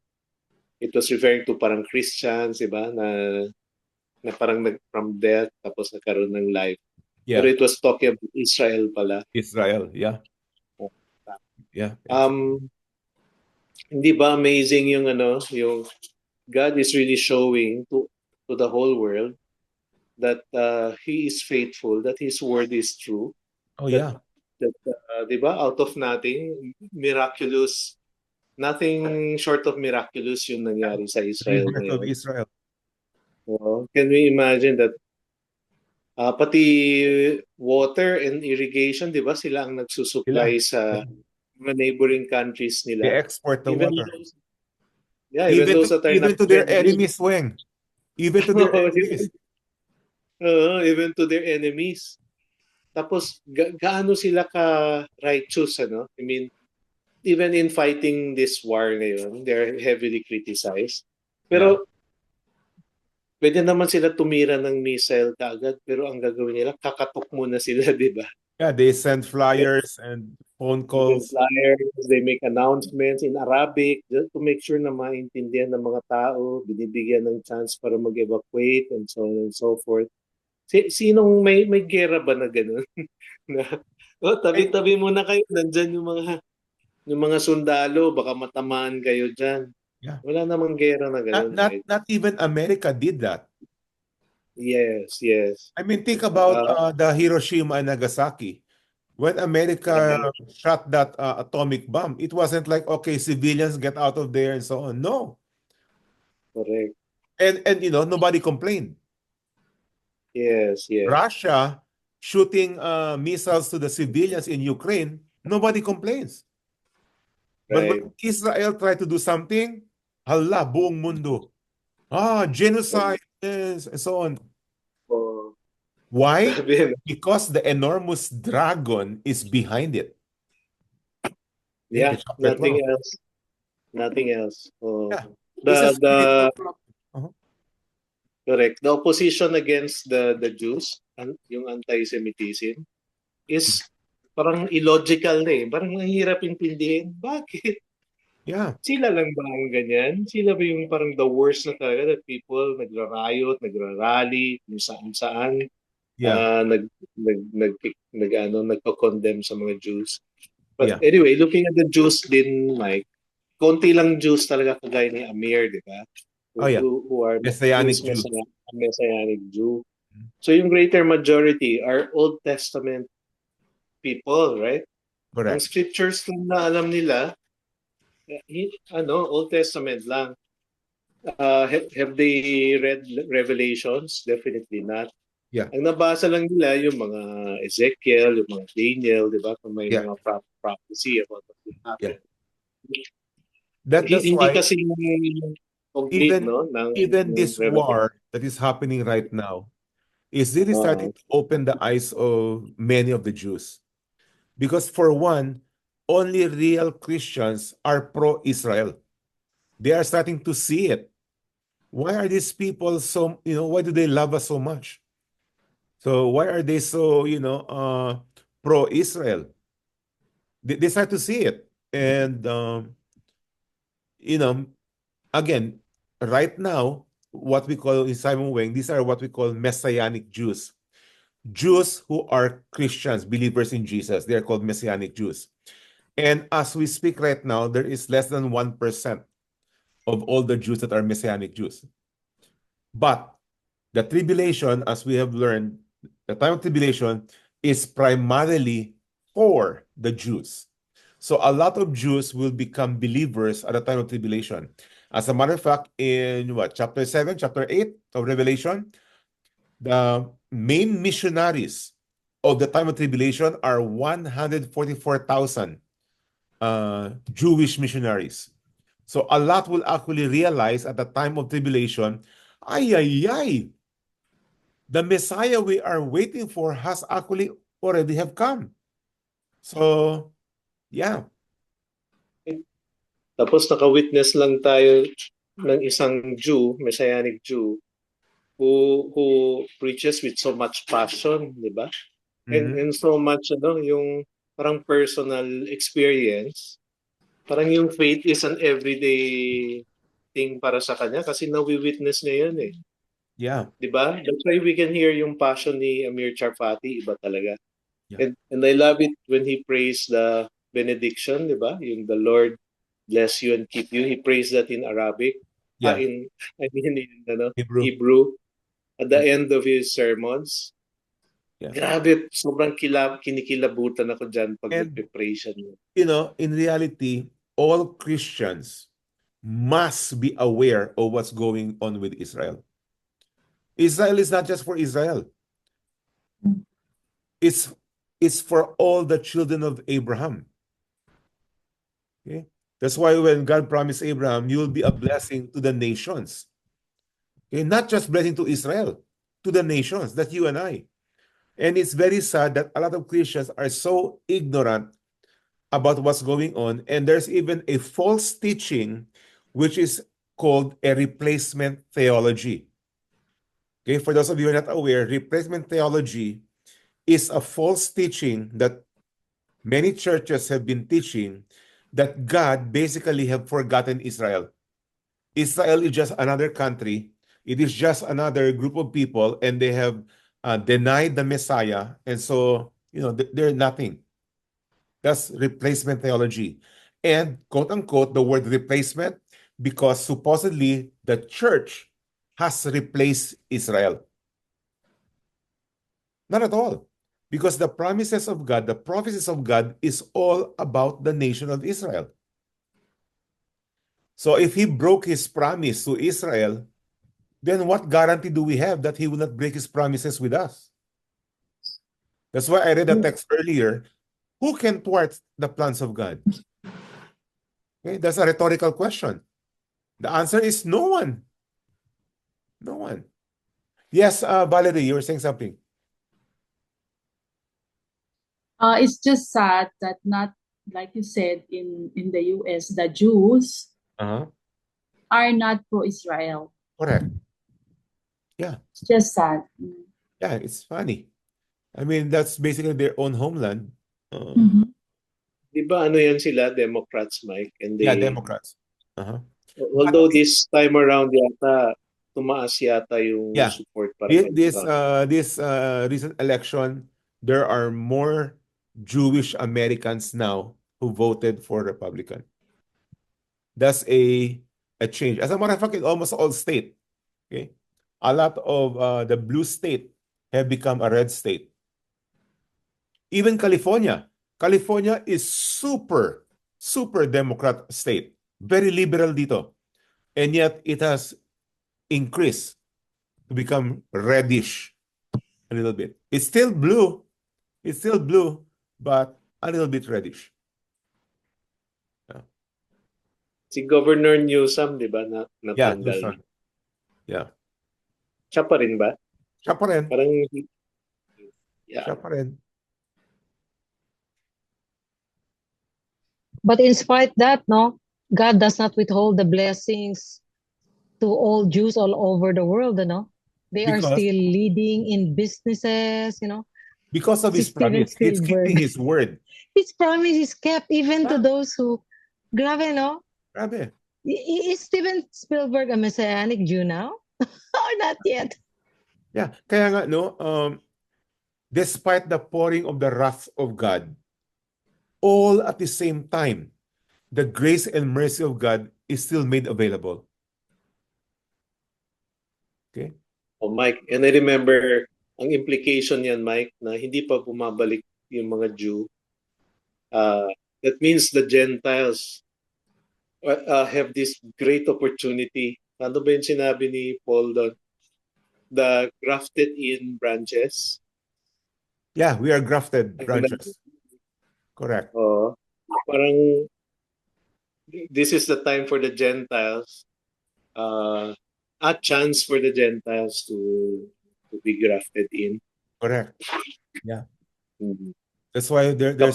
it was referring to parang Christians, diba? Na parang from death tapos nagkaroon ng life. Yeah. Pero it was talking about Israel pala. Israel, yeah. Yeah. Hindi ba amazing yung God is really showing to the whole world that He is faithful, that His word is true, Oh yeah. Di ba, out of nothing, miraculous, nothing short of miraculous yung nangyari sa Israel Rebirth of ngayon. Israel. Can we imagine that pati water and irrigation, di ba, sila ang nagsusupply sa mga neighboring countries They nila. export the Even water. those, even those that are Even not to their friendly. enemies, Weng. Even to their enemies. Even to their enemies. Tapos, gaano sila ka-righteous, ano? I mean, even in fighting this war ngayon, they're heavily criticized. Pero, pwede naman sila tumira ng missile kaagad, pero ang gagawin nila, kakatok muna sila, di ba? Yeah, they send flyers and phone calls. They make announcements in Arabic just to make sure na maintindihan ng mga tao, binibigyan ng chance para mag-evacuate and so on and so forth. Sinong may gera ba na gano'n? Na, tabi-tabi muna kayo, nandyan yung mga sundalo, baka matamaan kayo dyan. Yeah. Wala namang gera na gano'n. Not even America did that. Yes. I mean, think about the Hiroshima and Nagasaki. When America shot that atomic bomb, it wasn't like, okay, civilians get out of there and so on. No. Correct. And nobody complained. Yes. Russia shooting missiles to the civilians in Ukraine, nobody complains. But when Israel tried to do something, hala, buong mundo. Genocide and so on. Why? Because the enormous dragon is behind it. Yeah, nothing else. Correct. The opposition against the Jews, yung anti-Semitism, is parang illogical na eh. Parang mahirap intindihin. Bakit? Yeah. Sila lang ba ang ganyan? Sila ba yung parang the worst na talaga that people nagra-riot, nagra-rally, kung saan-saan. Yeah. Nagko-condemn sa mga Jews. But anyway, looking at the Jews din, Mike, konti lang Jews talaga kagaya ni Amir, di ba? Who are Messianic Jew. Messianic Jew. So yung greater majority are Old Testament people, right? Correct. Ang scriptures na alam nila, Old Testament lang. Have they read Revelations? Definitely not. Yeah. Ang nabasa lang nila yung mga Ezekiel, yung mga Daniel, di ba? Kung may mga prophecy about what will happen. That's Hindi why kasi complete, even this war that is happening right now is really starting to open the eyes of many of the Jews. Because for one, only real Christians are pro-Israel. They are starting to see it. Why are these people so, why do they love us so much? So why are they so, pro-Israel? They start to see it. And, again, right now, what we call in Simon Weng, these are what we call Messianic Jews. Jews who are Christians, believers in Jesus. They are called Messianic Jews. And as we speak right now, there is less than 1% of all the Jews that are Messianic Jews. But the tribulation, as we have learned, the time of tribulation is primarily for the Jews. So a lot of Jews will become believers at the time of tribulation. As a matter of fact, in chapter 7, chapter 8 of Revelation, the main missionaries of the time of tribulation are 144,000 Jewish missionaries. So a lot will actually realize at the time of tribulation, the Messiah we are waiting for has actually already have come. So, yeah. Tapos naka-witness lang tayo ng isang Jew, Messianic Jew, who preaches with so much passion, di ba? And so much, yung parang personal experience. Parang yung faith is an everyday thing para sa kanya kasi nawi-witness niya yun eh. Yeah. Di ba? That's why we can hear yung passion ni Amir Tsarfati, iba talaga. Yeah. And I love it when he prays the benediction, di ba? Yung the Lord bless you and keep you. He prays that in Arabic. Yeah. In Hebrew. At the end of his sermons. Yeah. Grabe, sobrang kinikilabutan ako dyan pag And, nagpe-pray siya. in reality, all Christians must be aware of what's going on with Israel. Israel is not just for Israel. It's for all the children of Abraham. Okay? That's why when God promised Abraham, you will be a blessing to the nations. Okay? Not just blessing to Israel, to the nations, that's you and I. And it's very sad that a lot of Christians are so ignorant about what's going on. And there's even a false teaching, which is called a replacement theology. Okay, for those of you who are not aware, replacement theology is a false teaching that many churches have been teaching, that God basically have forgotten Israel. Israel is just another country. It is just another group of people, and they have denied the Messiah. And so, they're nothing. That's replacement theology. And quote unquote, the word replacement, because supposedly the church has replaced Israel. Not at all. Because the promises of God, the prophecies of God is all about the nation of Israel. So if he broke his promise to Israel, then what guarantee do we have that he will not break his promises with us? That's why I read a text earlier. Who can thwart the plans of God? Okay, that's a rhetorical question. The answer is no one. No one. Yes, Valerie, you were saying something. It's just sad that not, like you said, in the US, the Jews are not pro-Israel. Correct. Yeah. It's just sad. Yeah, it's funny. I mean, that's basically their own homeland. Di ba ano yan sila, Democrats, Mike? And Yeah, Democrats. Although this time around yata, tumaas yata yung support para kay Trump. This recent election, there are more Jewish Americans now who voted for Republican. That's a change. As a matter of fact, in almost all states, okay, a lot of the blue state have become a red state. Even California. California is super Democrat state. Very liberal dito. And yet it has increased to become reddish a little bit. It's still blue. It's still blue, but a little bit reddish. Si Governor Newsom, di ba, natanggal. Yeah. Siya pa rin ba? Siya pa rin. Parang, siya pa rin. But in spite that, no, God does not withhold the blessings to all Jews all over the world, no? They are still leading in businesses, Because of his promise. He's keeping his word. His promise is kept even to those who, grabe, no? Grabe. Is Steven Spielberg a Messianic Jew now? Or not yet? Yeah. Kaya nga, no, despite the pouring of the wrath of God, all at the same time, the grace and mercy of God is still made available. Okay? Oh, Mike, and I remember ang implication yan, Mike, na hindi pa bumabalik yung mga Jew. That means the Gentiles have this great opportunity. Ano ba yung sinabi ni Paul doon? The grafted in branches. Yeah, we are grafted branches. Correct. Parang this is the time for the Gentiles, a chance for the Gentiles to be grafted in. Correct. Yeah. That's why there's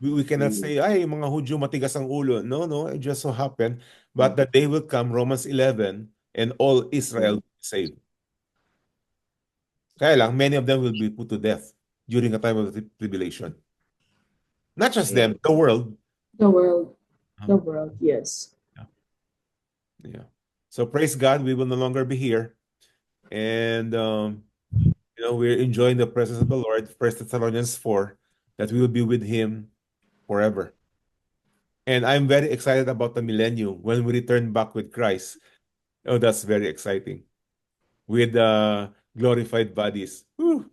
we cannot say, ay, mga Hudyo matigas ang ulo. No, it just so happened. But the day will come, Romans 11, and all Israel will be saved. Kaya lang, many of them will be put to death during a time of tribulation. Not just them, the world. The world. The world, yes. Yeah. So praise God, we will no longer be here. And, we're enjoying the presence of the Lord, 1 Thessalonians 4, that we will be with him forever. And I'm very excited about the millennium when we return back with Christ. Oh, that's very exciting. With glorified bodies. Whew.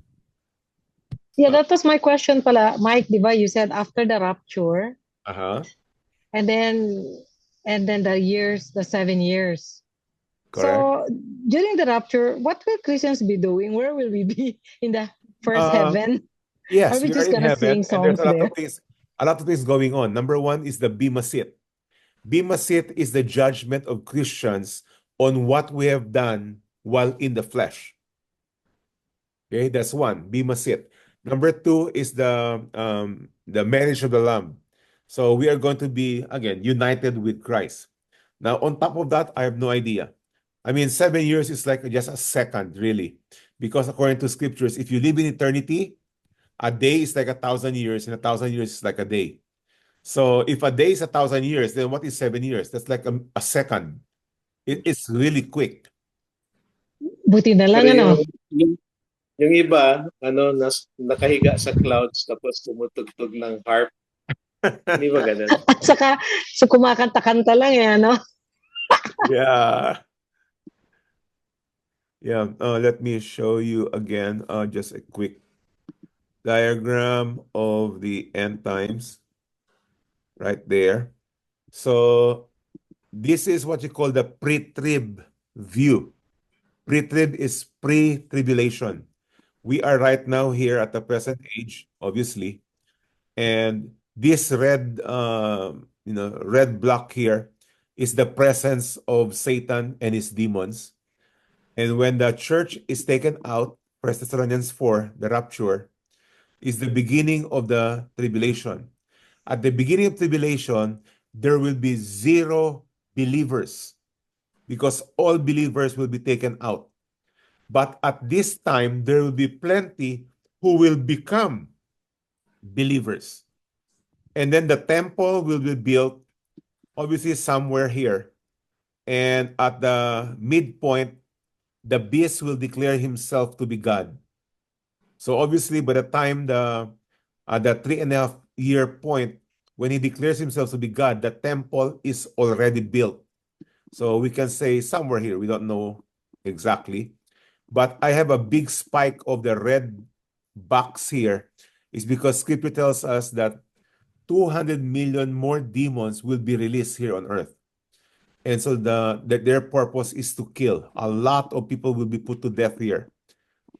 Yeah, that was my question pala. Mike, di ba, you said after the rapture, Uh-huh. and then the 7 years. Correct. So during the rapture, what will Christians be doing? Where will we be in the first Uh, heaven? Are yes, we we are just in gonna sing heaven, and there's songs there? a lot of things going on. Number one is the Bema Seat. Bema Seat is the judgment of Christians on what we have done while in the flesh. Okay, that's one, Bema Seat. Number two is the marriage of the Lamb. So we are going to be, again, united with Christ. Now, on top of that, I have no idea. I mean, 7 years is like just a second, really. Because according to scriptures, if you live in eternity, a day is like 1,000 years, and 1,000 years is like a day. So if a day is 1,000 years, then what is 7 years? That's like a second. It's really quick. Buti na lang, Pero ano? yung iba, nakahiga sa clouds tapos tumutugtog ng harp. Hindi ba ganun? At saka, so kumakanta-kanta lang eh, ano? Yeah. Yeah. Let me show you again just a quick diagram of the end times right there. So this is what you call the pre-trib view. Pre-trib is pre-tribulation. We are right now here at the present age, obviously, and this red block here is the presence of Satan and his demons. And when the church is taken out, 1 Thessalonians 4, the rapture, is the beginning of the tribulation. At the beginning of tribulation, there will be zero believers because all believers will be taken out. But at this time, there will be plenty who will become believers. And then the temple will be built, obviously, somewhere here. And at the midpoint, the beast will declare himself to be God. So obviously, by the time the 3.5 year point, when he declares himself to be God, the temple is already built. So we can say somewhere here, we don't know exactly. But I have a big spike of the red box here is because scripture tells us that 200 million more demons will be released here on earth. And so their purpose is to kill. A lot of people will be put to death here.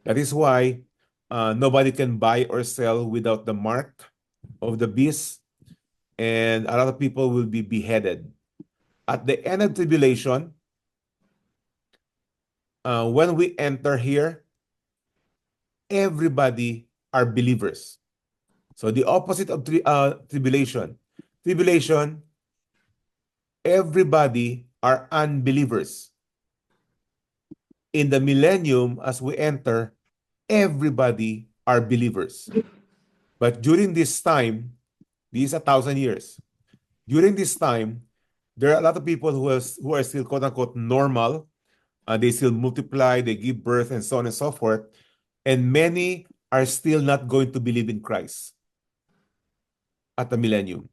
That is why nobody can buy or sell without the mark of the beast. And a lot of people will be beheaded. At the end of tribulation, when we enter here, everybody are believers. So the opposite of tribulation, everybody are unbelievers. In the millennium, as we enter, everybody are believers. But during this time, these 1,000 years, during this time, there are a lot of people who are still quote unquote normal. They still multiply, they give birth, and so on and so forth. And many are still not going to believe in Christ at the millennium.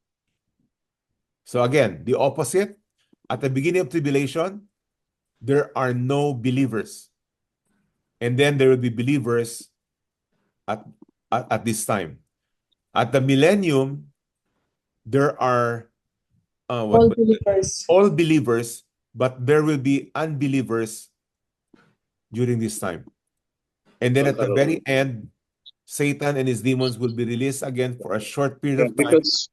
So again, the opposite, at the beginning of tribulation, there are no believers. And then there will be believers at this time. At the millennium, there are all believers. All believers, but there will be unbelievers during this time. And then at the very end, Satan and his demons will be released again for a short period of time. Because,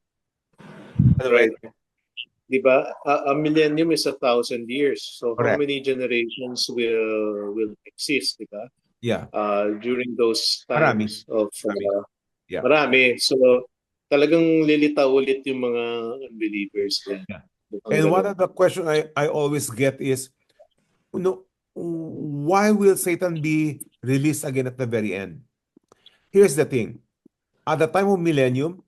right. Diba? A millennium is 1,000 years. So correct. How many generations will exist, diba? Yeah. During those times marami. of marami. So talagang lilitaw ulit yung mga unbelievers. Yeah. And one of the questions I always get is, why will Satan be released again at the very end? Here's the thing. At the time of millennium,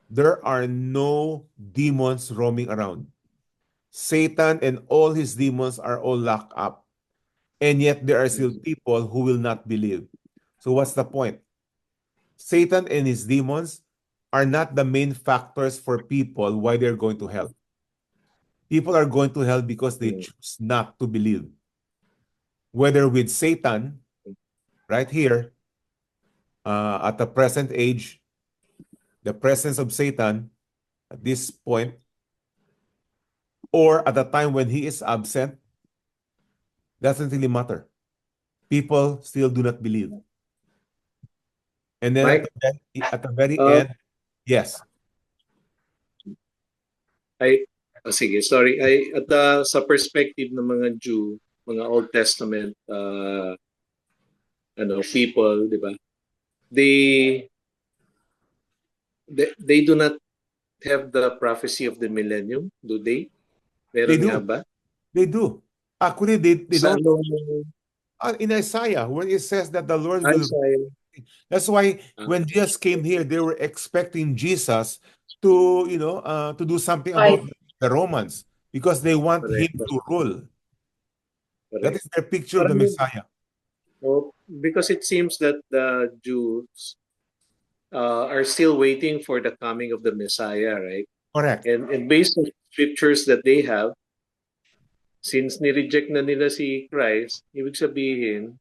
there are no demons roaming around. Satan and all his demons are all locked up. And yet there are still people who will not believe. So what's the point? Satan and his demons are not the main factors for people why they're going to hell. People are going to hell because they choose not to believe. Whether with Satan, right here, at the present age, the presence of Satan at this point, or at the time when he is absent, doesn't really matter. People still do not believe. And then Mike, at the very end, yes. Sige, sorry. Sa perspective ng mga Jew, mga Old Testament people, di ba? They do not have the prophecy of the millennium, do they? Meron nga ba? They do. Actually, they Sa don't. In Isaiah, when it says that the Lord will. That's why when Jesus came here, they were expecting Jesus to, to do something about the Romans because they want him to rule. That is their picture of the Messiah. Because it seems that the Jews are still waiting for the coming of the Messiah, right? Correct. And based on scriptures that they have, since ni-reject na nila si Christ, ibig sabihin,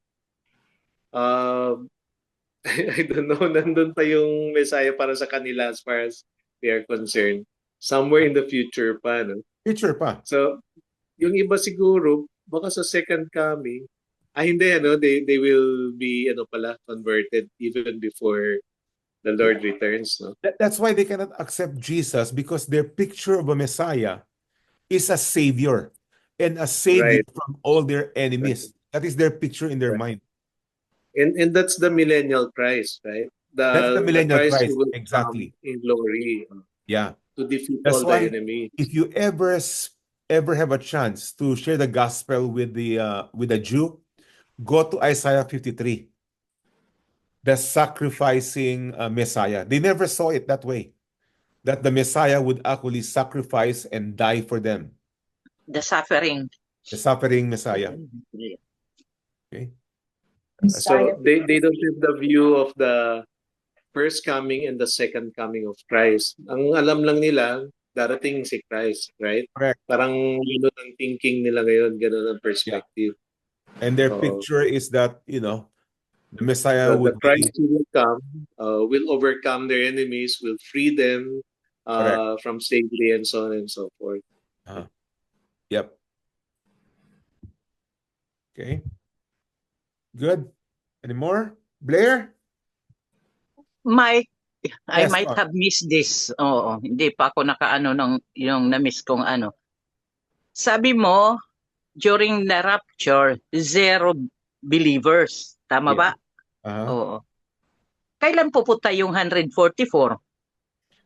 I don't know, nandun pa yung Messiah para sa kanila as far as they are concerned. Somewhere in the future pa, no? Future pa. So, yung iba siguro, baka sa second coming, hindi, they will be, converted even before the Lord returns, no? That's why they cannot accept Jesus, because their picture of a Messiah is a savior, and a savior from all their enemies. That is their picture in their mind. And that's the millennial Christ, right? That's the millennial Christ, who will exactly. Come in glory. Yeah. To defeat That's all why the enemies. if you ever have a chance to share the gospel with a Jew, go to Isaiah 53. The sacrificing Messiah. They never saw it that way. That the Messiah would actually sacrifice and die for them. The suffering. The suffering Messiah. Okay. So they don't have the view of the first coming and the second coming of Christ. Ang alam lang nila, darating si Christ, right? Correct. Parang yun ang thinking nila ngayon, ganun ang perspective. Yeah. And their picture is that, the Messiah the Christ who will come, will overcome their enemies, will free them from slavery and so on and so forth. Yep. Okay. Good. Any more? Blair? Mike, I might have missed this. Oo, hindi pa ako nakaano yung na-miss kong ano. Sabi mo, during the rapture, 0 believers. Tama ba? Oo. Kailan pupunta yung 144?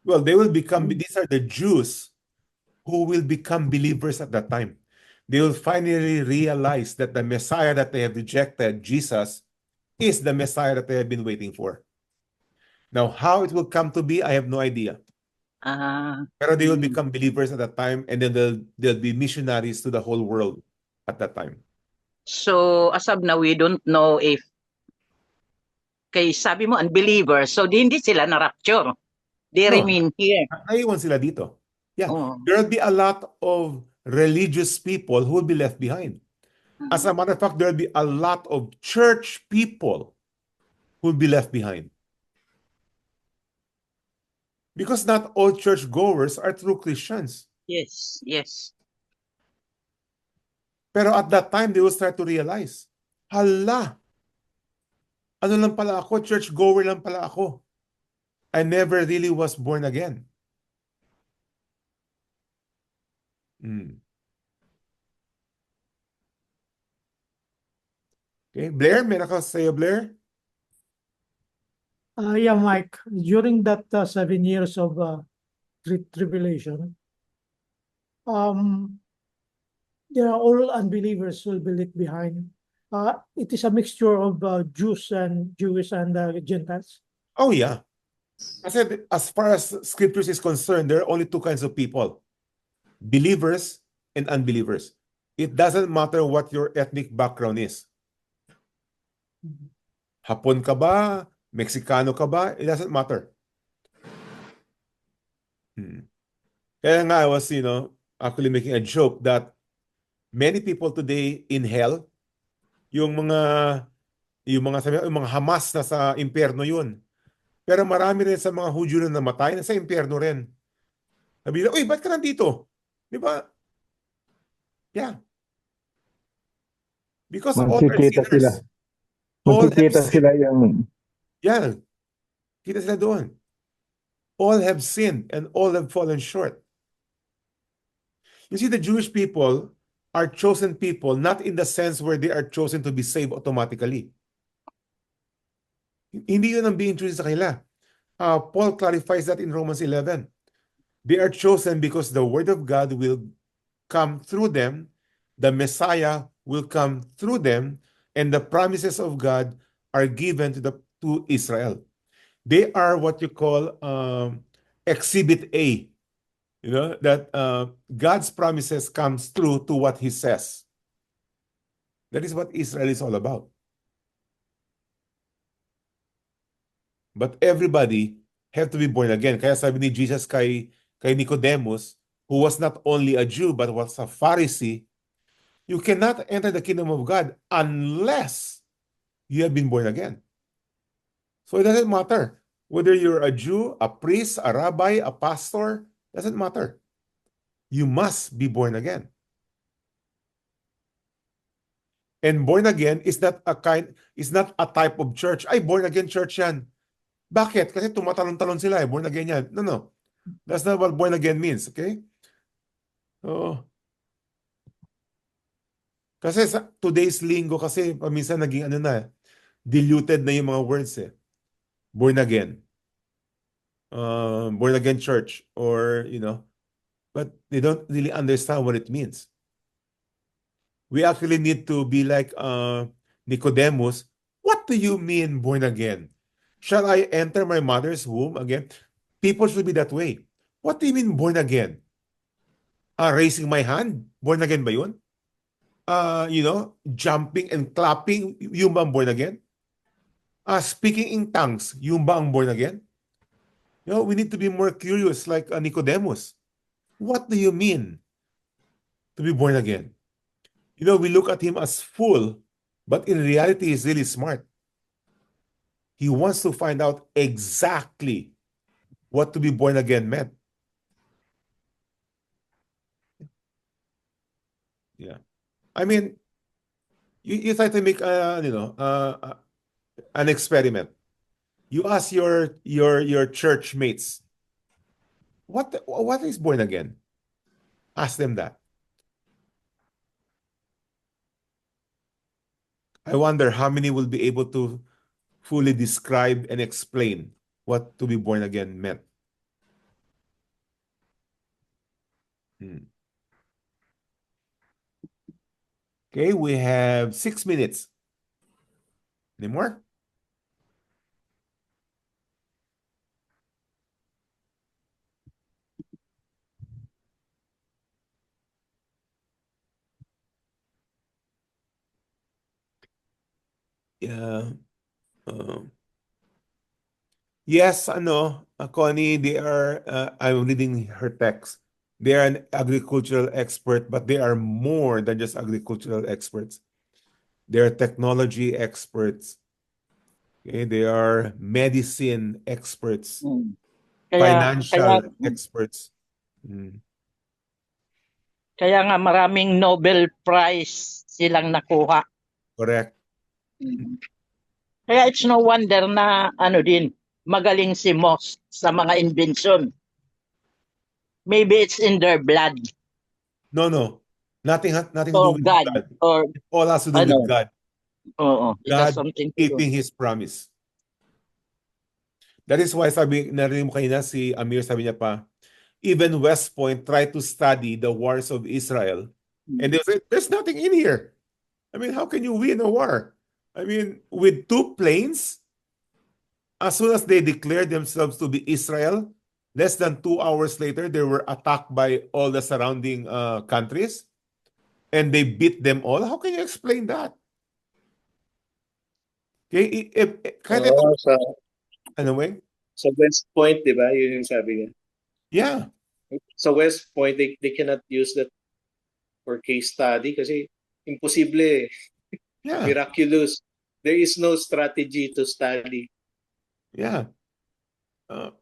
Well, they will become, these are the Jews who will become believers at that time. They will finally realize that the Messiah that they have rejected, Jesus, is the Messiah that they have been waiting for. Now, how it will come to be, I have no idea. Pero they will become believers at that time, and then they'll be missionaries to the whole world at that time. So, as of now, we don't know if kay sabi mo unbelievers, so hindi sila na-rapture. They remain here. Naiwan sila dito. Yeah. There will be a lot of religious people who will be left behind. As a matter of fact, there will be a lot of church people who will be left behind. Because not all church goers are true Christians. Yes, yes. Pero at that time, they will start to realize, hala, ano lang pala ako, church goer lang pala ako. I never really was born again. Okay, Blair, may sa'yo, Blair? Yeah, Mike, during that 7 years of tribulation, there are all unbelievers will be left behind. It is a mixture of Jews and Gentiles. Oh, yeah. I said, as far as scriptures is concerned, there are only two kinds of people. Believers and unbelievers. It doesn't matter what your ethnic background is. Hapon ka ba? Mexicano ka ba? It doesn't matter. Kaya nga I was, actually making a joke that many people today in hell, yung mga Yung mga Hamas na sa impyerno yun. Pero marami rin sa mga Hudyo na namatay na sa impyerno rin. Sabi nila, uy, ba't ka nandito? Di ba? Yeah. Because all are Magkikita sila. sinners. All have Magkikita sinned. sila yung Yeah. Kita sila doon. All have sinned and all have fallen short. You see, the Jewish people are chosen people, not in the sense where they are chosen to be saved automatically. Hindi yun ang being chosen sa kanila. Paul clarifies that in Romans 11. They are chosen because the word of God will come through them, the Messiah will come through them, and the promises of God are given to Israel. They are what you call Exhibit A. You know, that God's promises comes through to what He says. That is what Israel is all about. But everybody have to be born again. Kaya sabi ni Jesus kay Nicodemus, who was not only a Jew but was a Pharisee, you cannot enter the kingdom of God unless you have been born again. So it doesn't matter whether you're a Jew, a priest, a rabbi, a pastor, doesn't matter. You must be born again. And born again is not a type of church. Ay, born again church yan. Bakit? Kasi tumatalon-talon sila eh. Born again yan. No. That's not what born again means, okay? So, kasi sa today's lingo kasi paminsan naging diluted na yung mga words eh. Born again. Born again church or, but they don't really understand what it means. We actually need to be like Nicodemus. What do you mean born again? Shall I enter my mother's womb again? People should be that way. What do you mean born again? Raising my hand? Born again ba yun? Jumping and clapping, yung ba ang born again? Speaking in tongues, yung ba ang born again? We need to be more curious like Nicodemus. What do you mean to be born again? We look at him as fool, but in reality, he's really smart. He wants to find out exactly what to be born again meant. Yeah. I mean, you try to make an experiment. You ask your church mates, what is born again? Ask them that. I wonder how many will be able to fully describe and explain what to be born again meant. Okay, we have 6 minutes. Any more? Yeah. Yes, Connie, they are, I'm reading her text. They are an agricultural expert, but they are more than just agricultural experts. They are technology experts. Okay, they are medicine experts, financial experts. Kaya nga maraming Nobel Prize silang nakuha. Correct. Kaya it's no wonder na magaling si Moss sa mga invention. Maybe it's in their blood. No. Nothing to do with God. It all has to do with God. God keeping His promise. That is why narinig mo kanina si Amir, sabi niya pa, even West Point tried to study the wars of Israel. And they said, there's nothing in here. I mean, how can you win a war? I mean, with 2 planes, as soon as they declared themselves to be Israel, less than 2 hours later, they were attacked by all the surrounding countries. And they beat them all. How can you explain that? Okay, anyway. Sa West Point, di ba? Yun yung sabi niya. Yeah. Sa West Point, they cannot use that for case study kasi imposible. Yeah. Miraculous. There is no strategy to study. Yeah. I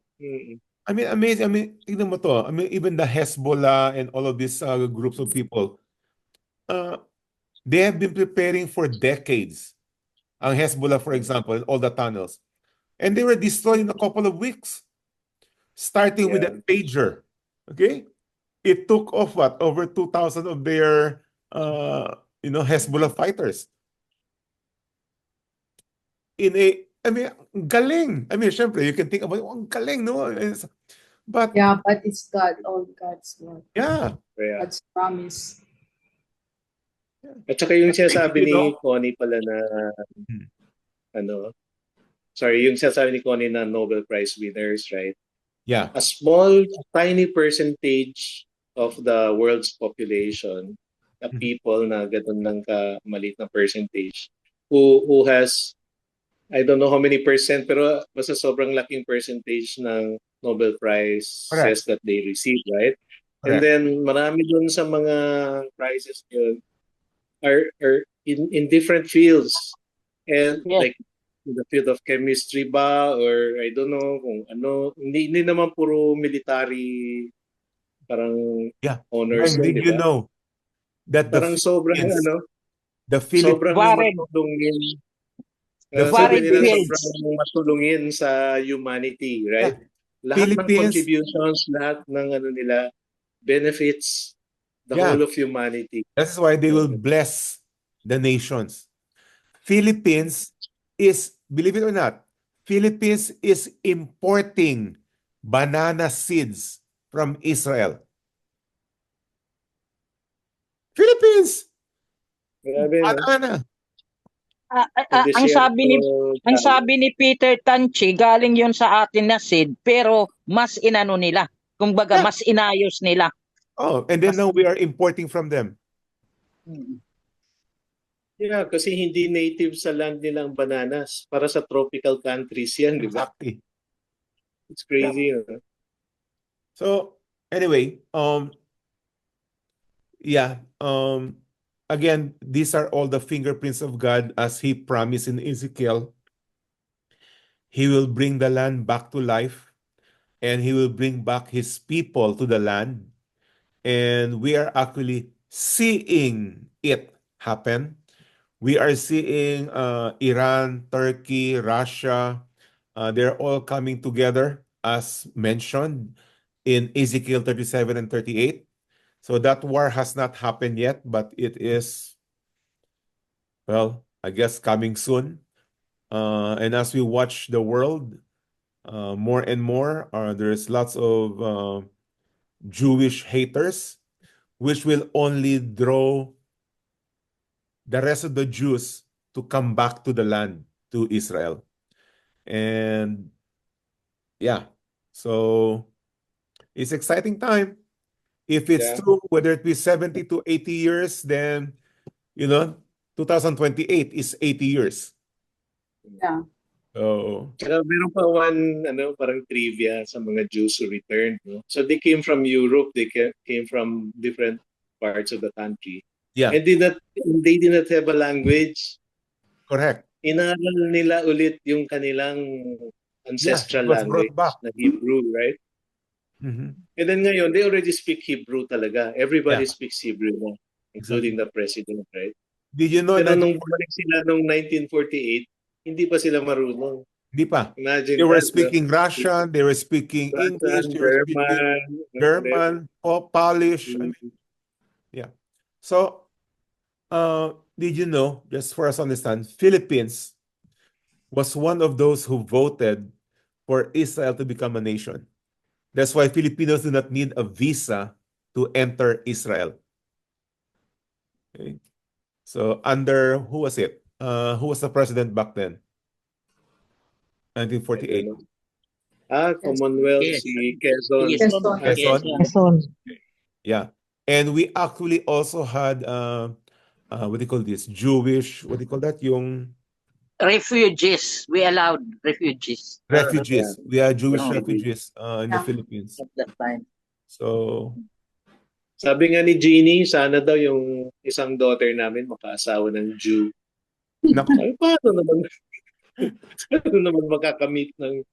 mean, amazing. I mean, tignan mo to. I mean, even the Hezbollah and all of these groups of people, they have been preparing for decades. Ang Hezbollah, for example, and all the tunnels. And they were destroyed in a couple of weeks, starting with a pager. Okay? It took off what? Over 2,000 of their, Hezbollah fighters. I mean, galing. I mean, syempre, you can think about, ang galing, no? But it's all God's word. Yeah. God's promise. At saka yung sinasabi ni Connie pala na, yung sinasabi ni Connie na Nobel Prize winners, right? Yeah. A small, tiny percentage of the world's population, the people na ganun lang ka-maliit na percentage, who has, I don't know how many percent, pero basta sobrang laking percentage ng Nobel Prize says that they receive, right? And then marami dun sa mga prizes yun are in different fields. And like in the field of chemistry ba, or I don't know kung ano, hindi naman puro military parang honors. Did you know that parang sobrang the Philippines matulungin. Sabi nila sobrang matulungin sa humanity, right? Lahat ng contributions, lahat ng nila benefits the whole of humanity. That's why they will bless the nations. Philippines is, believe it or not, Philippines is importing banana seeds from Israel. Philippines! Banana! Ang sabi ni Peter Tanchi, galing yon sa atin na seed, pero mas inano nila. Kumbaga, mas inayos nila. Oh, and then now we are importing from them. Yeah, kasi hindi native sa land nilang bananas. Para sa tropical countries yan, di ba? Exactly. It's crazy. So, anyway, again, these are all the fingerprints of God as He promised in Ezekiel. He will bring the land back to life, and He will bring back His people to the land. And we are actually seeing it happen. We are seeing Iran, Turkey, Russia, they're all coming together as mentioned in Ezekiel 37 and 38. So that war has not happened yet, but it is, well, I guess coming soon. And as we watch the world more and more, there's lots of Jewish haters, which will only draw the rest of the Jews to come back to the land, to Israel. And so it's exciting time. If it's true, whether it be 70 to 80 years, then, 2028 is 80 years. Yeah. So, meron pa parang trivia sa mga Jews who returned. No? So they came from Europe, they came from different parts of the country. Yeah. And they did not have a language. Correct. Inaral nila ulit yung kanilang ancestral language na Hebrew, right? Mm-hmm. And then ngayon, they already speak Hebrew talaga. Everybody speaks Hebrew now, including the president, right? Did you know Pero that nung bumalik sila nung 1948, hindi pa sila marunong. Hindi pa. Imagine they were speaking Russian, they were speaking English, they were speaking German, Polish. I mean, So, did you know, just for us to understand, Philippines was one of those who voted for Israel to become a nation. That's why Filipinos do not need a visa to enter Israel. Okay. So under, who was it? Who was the president back then? 1948. Commonwealth, si Quezon. Quezon. Yeah. And we actually also had, what do you call this? Jewish, what do you call that? Yung refugees. We allowed refugees. Refugees. We are Jewish refugees in the Philippines. At that time. So, sabi nga ni Jeannie, sana daw yung isang daughter namin makaasawa ng Jew. Naku. Paano naman makakamit ng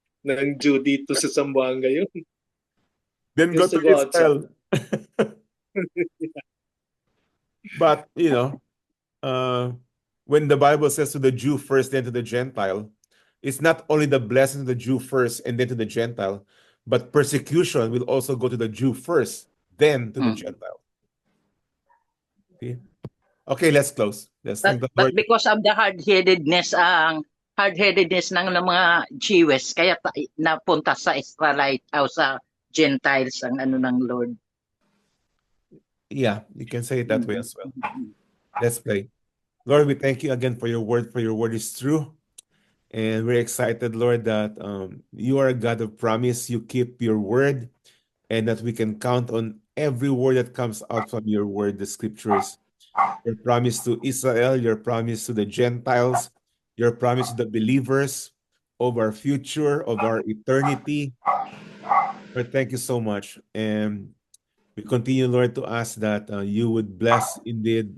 Jew dito sa Zamboanga yun? Then go Just to to go outside. Israel. But, when the Bible says to the Jew first, then to the Gentile, it's not only the blessing to the Jew first and then to the Gentile, but persecution will also go to the Jew first, then to the Gentile. Okay, let's close. Let's thank the Lord. But because of the hard-headedness ng mga Jews, kaya napunta sa Israelite o sa Gentiles ang ano ng Lord. Yeah, you can say it that way as well. Let's pray. Lord, we thank you again for your word is true. And we're excited, Lord, that you are a God of promise. You keep your word, and that we can count on every word that comes out from your word, the scriptures. Your promise to Israel, your promise to the Gentiles, your promise to the believers of our future, of our eternity. Lord, thank you so much. And we continue, Lord, to ask that you would bless indeed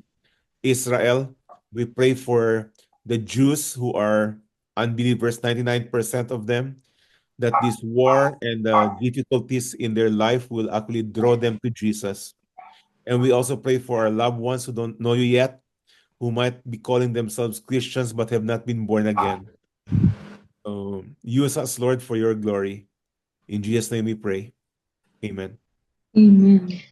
Israel. We pray for the Jews who are unbelievers, 99% of them, that this war and the difficulties in their life will actually draw them to Jesus. And we also pray for our loved ones who don't know you yet, who might be calling themselves Christians but have not been born again. Use us, Lord, for your glory. In Jesus' name we pray. Amen. Amen.